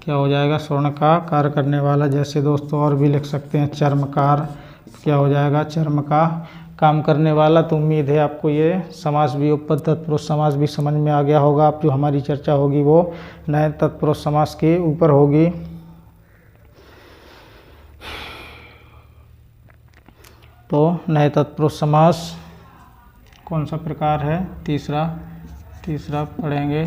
Speaker 1: क्या हो जाएगा? स्वर्ण का कार्य करने वाला। जैसे दोस्तों और भी लिख सकते हैं चर्मकार, क्या हो जाएगा? चर्म का काम करने वाला। तो उम्मीद है आपको ये समास भी, उपपद तत्पुरुष समास भी समझ में आ गया होगा। अब जो हमारी चर्चा होगी वो नए तत्पुरुष समास के ऊपर होगी। तो नए तत्पुरुष समास कौन सा प्रकार है? तीसरा पढ़ेंगे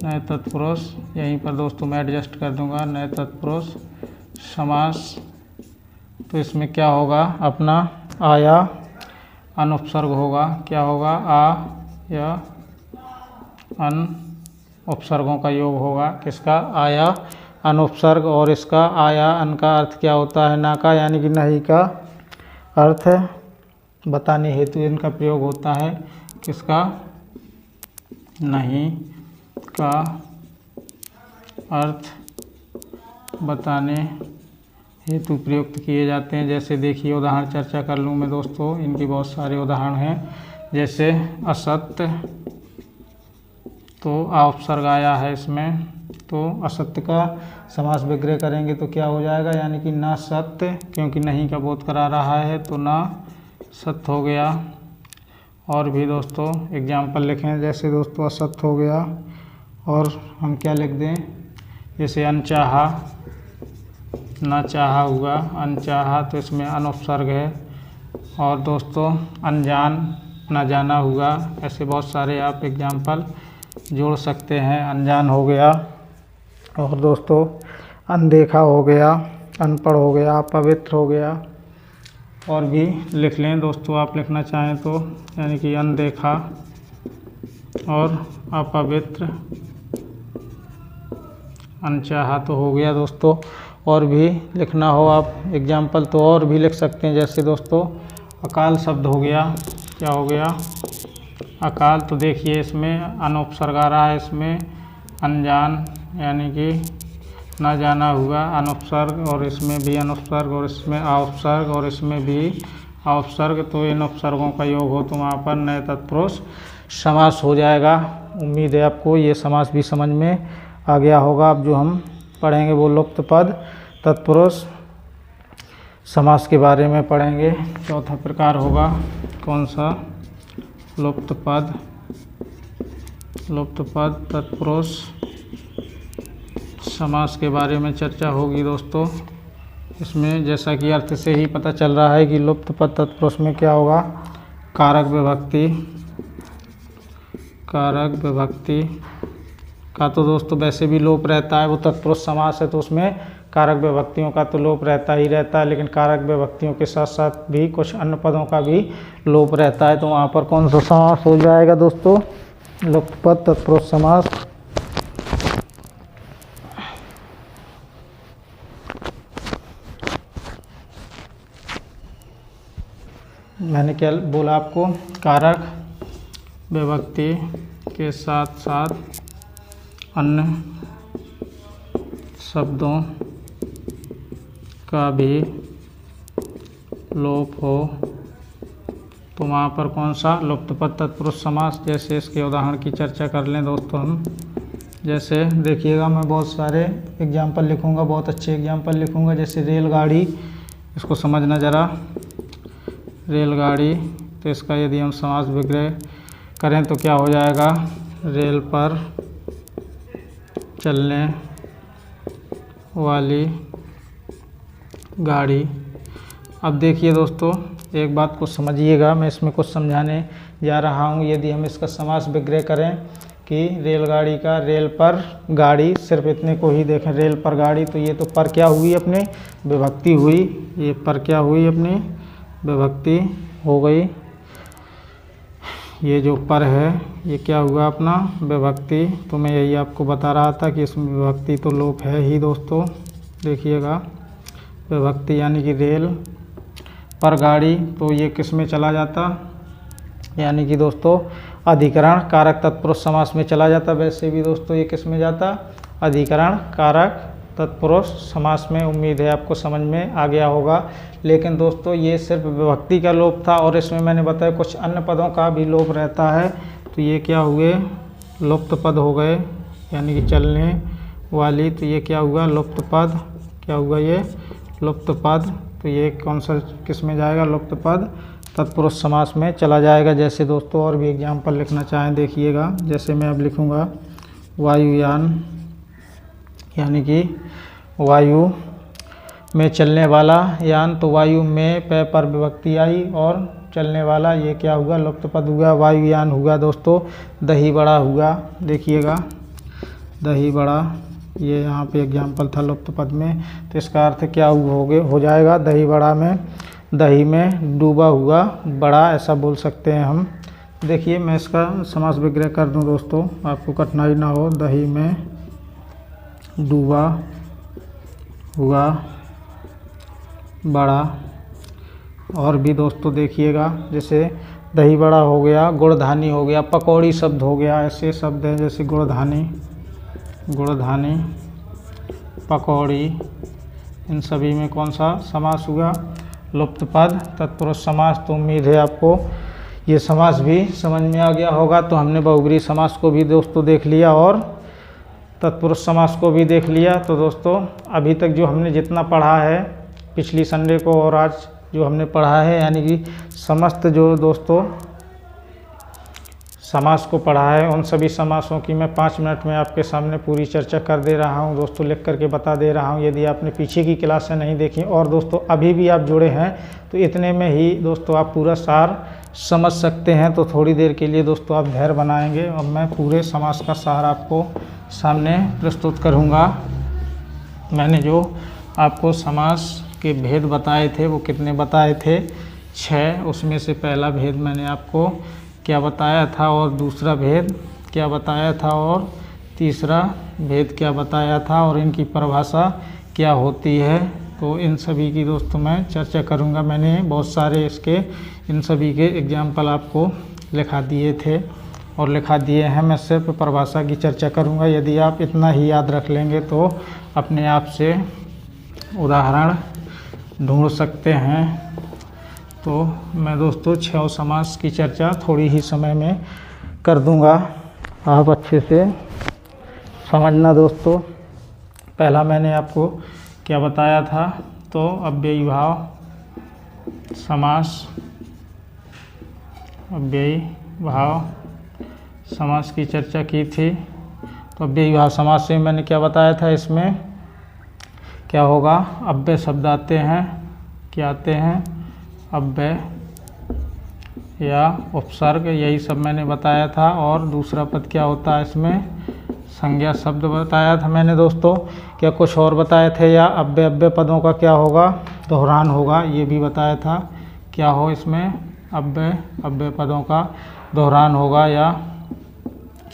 Speaker 1: नए तत्पुरुष। यहीं पर दोस्तों मैं एडजस्ट कर दूंगा, नए तत्पुरुष समास। तो इसमें क्या होगा? अपना आया अनुपसर्ग होगा। क्या होगा? आ या अन उपसर्गों का योग होगा। किसका? आया अनुपसर्ग। और इसका आया अन का अर्थ क्या होता है? ना का, यानी कि नहीं का अर्थ बताने हेतु इनका प्रयोग होता है। किसका? नहीं का अर्थ बताने हेतु प्रयुक्त किए जाते हैं। जैसे देखिए उदाहरण चर्चा कर लूँ मैं दोस्तों, इनके बहुत सारे उदाहरण हैं। जैसे असत्य, तो आ उपसर्ग आया है इसमें, तो असत्य का समास विग्रह करेंगे तो क्या हो जाएगा? यानी कि ना सत्य, क्योंकि नहीं का बोध करा रहा है, तो ना सत्य हो गया। और भी दोस्तों एग्जाम्पल लिखें। जैसे दोस्तों असत्य हो गया, और हम क्या लिख दें? जैसे अनचाहा, ना चाहा हुआ, अनचाहा, तो इसमें अनुपसर्ग है। और दोस्तों अनजान, ना जाना हुआ। ऐसे बहुत सारे आप एग्जाम्पल जोड़ सकते हैं। अनजान हो गया, और दोस्तों अनदेखा हो गया, अनपढ़ हो गया, अपवित्र हो गया। और भी लिख लें दोस्तों आप लिखना चाहें तो, यानी कि अनदेखा और अपवित्र, अनचाहा तो हो गया दोस्तों। और भी लिखना हो आप एग्जाम्पल तो और भी लिख सकते हैं। जैसे दोस्तों अकाल शब्द हो गया। क्या हो गया? अकाल। तो देखिए इसमें अनुपसर्ग आ रहा है, इसमें अनजान यानी कि ना जाना हुआ अनुपसर्ग, और इसमें भी अनुपसर्ग, और इसमें आउपसर्ग, और इसमें भी उपसर्ग, तो इन उपसर्गों का योग हो तो वहाँ पर नए तत्पुरुष समास हो जाएगा। उम्मीद है आपको ये समास भी समझ में आ गया होगा। अब जो हम पढ़ेंगे वो लुप्त पद तत्पुरुष समास के बारे में पढ़ेंगे। चौथा प्रकार होगा कौन सा? लुप्त पद तत्पुरुष समास के बारे में चर्चा होगी दोस्तों। इसमें जैसा कि अर्थ से ही पता चल रहा है कि लुप्त पद तत्पुरुष में क्या होगा? कारक विभक्ति का तो दोस्तों वैसे भी लोप रहता है, वो तत्पुरुष समास है तो उसमें कारक विभक्तियों का तो लोप रहता ही रहता है, लेकिन कारक विभक्तियों के साथ साथ भी कुछ अन्य पदों का भी लोप रहता है। तो वहाँ पर कौन सा समास हो जाएगा दोस्तों? लुप्त पद तत्पुरुष समास। मैंने क्या बोला आपको? कारक विभक्ति के साथ साथ अन्य शब्दों का भी लोप हो तो वहाँ पर कौन सा? लुप्त पद तत्पुरुष समास। जैसे इसके उदाहरण की चर्चा कर लें दोस्तों हम। जैसे देखिएगा, मैं बहुत सारे एग्जाम्पल लिखूँगा, बहुत अच्छे एग्जाम्पल लिखूँगा। जैसे रेलगाड़ी, इसको समझना ज़रा। रेलगाड़ी, तो इसका यदि हम समास विग्रह करें तो क्या हो जाएगा? रेल पर चलने वाली गाड़ी। अब देखिए दोस्तों, एक बात को समझिएगा, मैं इसमें कुछ समझाने जा रहा हूँ। यदि हम इसका समास विग्रह करें कि रेलगाड़ी का रेल पर गाड़ी, सिर्फ इतने को ही देखें, रेल पर गाड़ी, तो ये तो पर क्या हुई? अपने विभक्ति हुई। ये पर क्या हुई? अपनी विभक्ति हो गई। ये जो पर है ये क्या हुआ? अपना विभक्ति। तो मैं यही आपको बता रहा था कि इसमें विभक्ति तो लोप है ही दोस्तों। देखिएगा, विभक्ति यानी कि रेल पर गाड़ी, तो ये किस में चला जाता? यानी कि दोस्तों अधिकरण कारक तत्पुरुष समास में चला जाता। वैसे भी दोस्तों ये किस में जाता? अधिकरण कारक तत्पुरुष समास में। उम्मीद है आपको समझ में आ गया होगा। लेकिन दोस्तों ये सिर्फ विभक्ति का लोप था और इसमें मैंने बताया कुछ अन्य पदों का भी लोप रहता है। तो ये क्या हुए? लुप्त पद हो गए, यानी कि चलने वाली। तो ये क्या हुआ? लुप्त पद। क्या हुआ? ये लुप्त पद। तो ये कौन सा किस में जाएगा? लुप्त पद तत्पुरुष समास में चला जाएगा। जैसे दोस्तों और भी एग्जाम्पल लिखना चाहें, देखिएगा। जैसे मैं अब लिखूँगा वायुयान, यानी कि वायु में चलने वाला यान, तो वायु में पे पर विभक्ति आई और चलने वाला, ये क्या हुआ? लुप्त पद हुआ, वायुयान हुआ दोस्तों। दही बड़ा हुआ, देखिएगा, दही बड़ा, ये यहाँ पे एग्जाम्पल था लुप्त पद में। तो इसका अर्थ क्या हो जाएगा? दही बड़ा में, दही में डूबा हुआ बड़ा, ऐसा बोल सकते हैं हम। देखिए मैं इसका समास विग्रह कर दूं दोस्तों, आपको कठिनाई ना हो। दही में डूबा हुआ बड़ा। और भी दोस्तों देखिएगा, जैसे दही बड़ा हो गया, गुड़धानी हो गया, पकौड़ी शब्द हो गया, ऐसे शब्द हैं जैसे गुड़धानी, पकौड़ी। इन सभी में कौन सा समास हुआ? लुप्त पद तत्पुरुष समास। तो उम्मीद है आपको ये समास भी समझ में आ गया होगा। तो हमने बहुब्रीहि समास को भी दोस्तों देख लिया और तत्पुरुष समास को भी देख लिया। तो दोस्तों अभी तक जो हमने जितना पढ़ा है पिछली संडे को और आज जो हमने पढ़ा है, यानी कि समस्त जो दोस्तों समास को पढ़ा है, उन सभी समासों की मैं 5 मिनट में आपके सामने पूरी चर्चा कर दे रहा हूं दोस्तों, लिख करके बता दे रहा हूं। यदि आपने पीछे की क्लासें नहीं देखी और दोस्तों अभी भी आप जुड़े हैं तो इतने में ही दोस्तों आप पूरा सार समझ सकते हैं। तो थोड़ी देर के लिए दोस्तों आप धैर्य बनाएंगे और मैं पूरे समास का सार आपको सामने प्रस्तुत करूँगा। मैंने जो आपको समास के भेद बताए थे वो कितने बताए थे? 6। उसमें से पहला भेद मैंने आपको क्या बताया था और दूसरा भेद क्या बताया था और तीसरा भेद क्या बताया था और इनकी परिभाषा क्या होती है। तो इन सभी की दोस्तों मैं चर्चा करूंगा। मैंने बहुत सारे इन सभी के एग्जाम्पल आपको लिखा दिए थे और लिखा दिए हैं। मैं सिर्फ परिभाषा की चर्चा करूंगा। यदि आप इतना ही याद रख लेंगे तो अपने आप से उदाहरण ढूंढ सकते हैं। तो मैं दोस्तों 6 समास की चर्चा थोड़ी ही समय में कर दूंगा, आप अच्छे से समझना दोस्तों। पहला मैंने आपको क्या बताया था, तो अव्ययी भाव समास, अव्ययी भाव समास की चर्चा की थी। तो अव्ययी भाव समास से मैंने क्या बताया था, इसमें क्या होगा, अव्यय शब्द आते हैं, क्या आते हैं, अव्यय या उपसर्ग, यही सब मैंने बताया था। और दूसरा पद क्या होता है, इसमें संज्ञा शब्द बताया था मैंने दोस्तों। क्या कुछ और बताए थे, या अव्यय पदों का क्या होगा, दोहरान होगा, ये भी बताया था। क्या हो इसमें, अव्यय पदों का दोहरान होगा या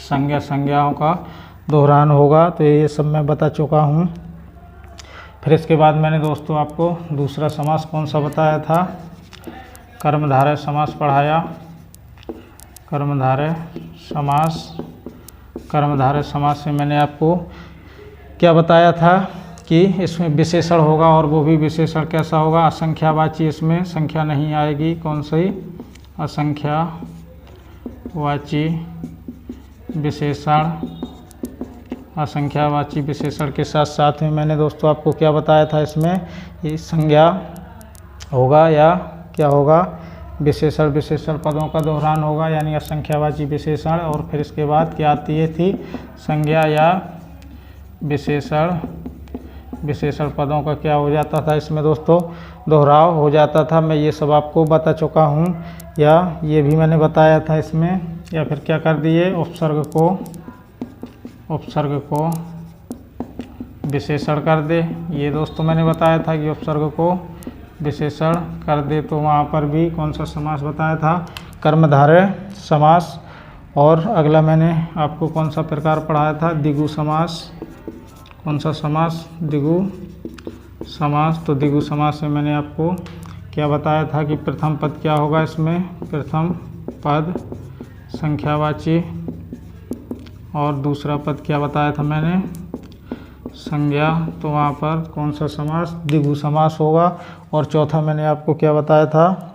Speaker 1: संज्ञाओं का दोहरान होगा। तो ये सब मैं बता चुका हूँ। फिर इसके बाद मैंने दोस्तों आपको दूसरा समास कौन सा बताया था, कर्मधारय समास पढ़ाया। कर्मधारय समास से मैंने आपको क्या बताया था कि इसमें विशेषण होगा, और वो भी विशेषण कैसा होगा, असंख्यावाची, इसमें संख्या नहीं आएगी। कौन सी, असंख्यावाची विशेषण। असंख्यावाची विशेषण के साथ साथ में मैंने दोस्तों आपको क्या बताया था, इसमें ये संज्ञा होगा या क्या होगा, विशेषण पदों का दोहरान होगा, यानी असंख्यावाची विशेषण। और फिर इसके बाद क्या आती है थी, संज्ञा या विशेषण पदों का क्या हो जाता था, इसमें दोस्तों दोहराव हो जाता था। मैं ये सब आपको बता चुका हूँ, या ये भी मैंने बताया था इसमें। या फिर क्या कर दिए, उपसर्ग को विशेषण कर दे, ये दोस्तों मैंने बताया था कि उपसर्ग को विशेषण कर दे। तो वहाँ पर भी कौन सा समास बताया था, कर्मधारय समास। और अगला मैंने आपको कौन सा प्रकार पढ़ाया था, द्विगु समास। कौन सा समास, द्विगु समास। तो द्विगु समास में मैंने आपको क्या बताया था कि प्रथम पद क्या होगा, इसमें प्रथम पद संख्यावाची, और दूसरा पद क्या बताया था मैंने, संज्ञा। तो वहाँ पर कौन सा समास, द्विगु समास होगा। और चौथा मैंने आपको क्या बताया था,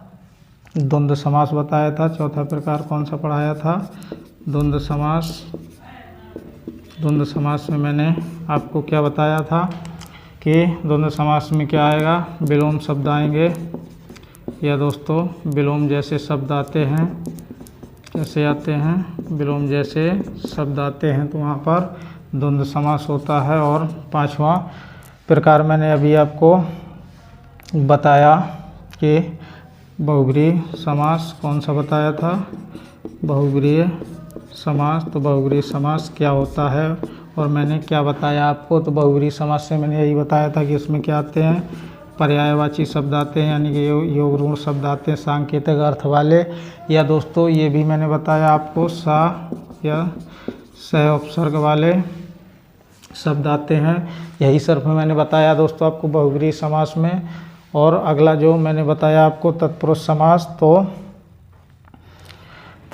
Speaker 1: द्वंद्व समास बताया था। चौथा प्रकार कौन सा पढ़ाया था, द्वंद्व समास। द्वंद्व समास में मैंने आपको क्या बताया था कि द्वंद्व समास में क्या आएगा, विलोम शब्द आएंगे, या दोस्तों विलोम जैसे शब्द आते हैं, कैसे आते हैं, विलोम जैसे शब्द आते हैं, तो वहाँ पर द्वंद्व समास होता है। और पांचवा प्रकार मैंने अभी आपको बताया कि बहुब्रीहि समास। कौन सा बताया था, बहुब्रीहि समास। तो बहुब्रीहि समास क्या होता है, और मैंने क्या बताया आपको, तो बहुब्रीहि समास से मैंने यही बताया था कि इसमें क्या आते हैं, पर्यायवाची शब्द आते हैं, यानी कि योग ऋण शब्द आते हैं सांकेतिक अर्थ वाले। या दोस्तों ये भी मैंने बताया आपको, सा या सह उपसर्ग वाले शब्द आते हैं। यही सिर्फ मैंने बताया दोस्तों आपको बहुब्रीहि समास में। और अगला जो मैंने बताया आपको तत्पुरुष समास, तो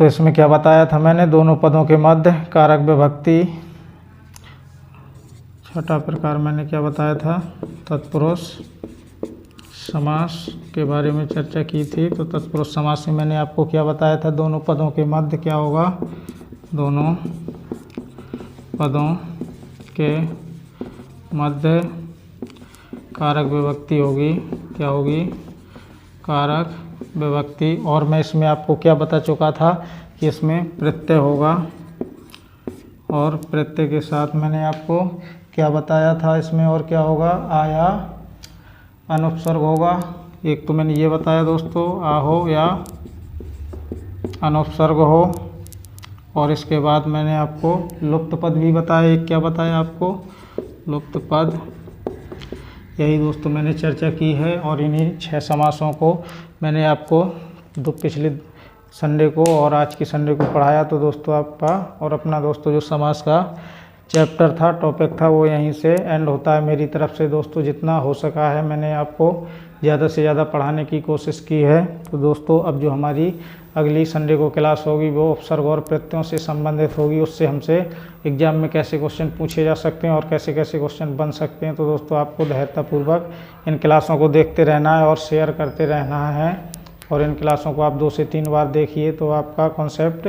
Speaker 1: इसमें क्या बताया था मैंने, दोनों पदों के मध्य कारक विभक्ति। छठा प्रकार मैंने क्या बताया था, तत्पुरुष समास के बारे में चर्चा की थी। तो तत्पुरुष समास में मैंने आपको क्या बताया था, दोनों पदों के मध्य क्या होगा, दोनों पदों के मध्य कारक विभक्ति होगी। क्या होगी, कारक विभक्ति। और मैं इसमें आपको क्या बता चुका था कि इसमें प्रत्यय होगा, और प्रत्यय के साथ मैंने आपको क्या बताया था इसमें, और क्या होगा, आ या अनुपसर्ग होगा। एक तो मैंने ये बताया दोस्तों, आ हो या अनुपसर्ग हो। और इसके बाद मैंने आपको लुप्त पद भी बताया। एक क्या बताया आपको, लुप्त पद। यही दोस्तों मैंने चर्चा की है। और इन्हीं 6 समासों को मैंने आपको पिछले संडे को और आज की संडे को पढ़ाया। तो दोस्तों आपका और अपना दोस्तों जो समास का चैप्टर था, टॉपिक था, वो यहीं से एंड होता है मेरी तरफ से। दोस्तों जितना हो सका है मैंने आपको ज़्यादा से ज़्यादा पढ़ाने की कोशिश की है। तो दोस्तों अब जो हमारी अगली संडे को क्लास होगी वो उपसर्ग और प्रत्ययों से संबंधित होगी। उससे हमसे एग्जाम में कैसे क्वेश्चन पूछे जा सकते हैं और कैसे कैसे क्वेश्चन बन सकते हैं। तो दोस्तों आपको धैर्यतापूर्वक इन क्लासों को देखते रहना है और शेयर करते रहना है। और इन क्लासों को आप 2 से 3 बार देखिए तो आपका कॉन्सेप्ट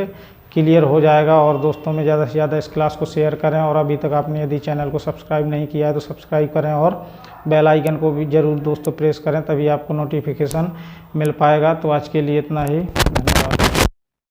Speaker 1: क्लियर हो जाएगा। और दोस्तों में ज़्यादा से ज़्यादा इस क्लास को शेयर करें, और अभी तक आपने यदि चैनल को सब्सक्राइब नहीं किया है तो सब्सक्राइब करें और बेल आइकन को भी ज़रूर दोस्तों प्रेस करें, तभी आपको नोटिफिकेशन मिल पाएगा। तो आज के लिए इतना ही, धन्यवाद।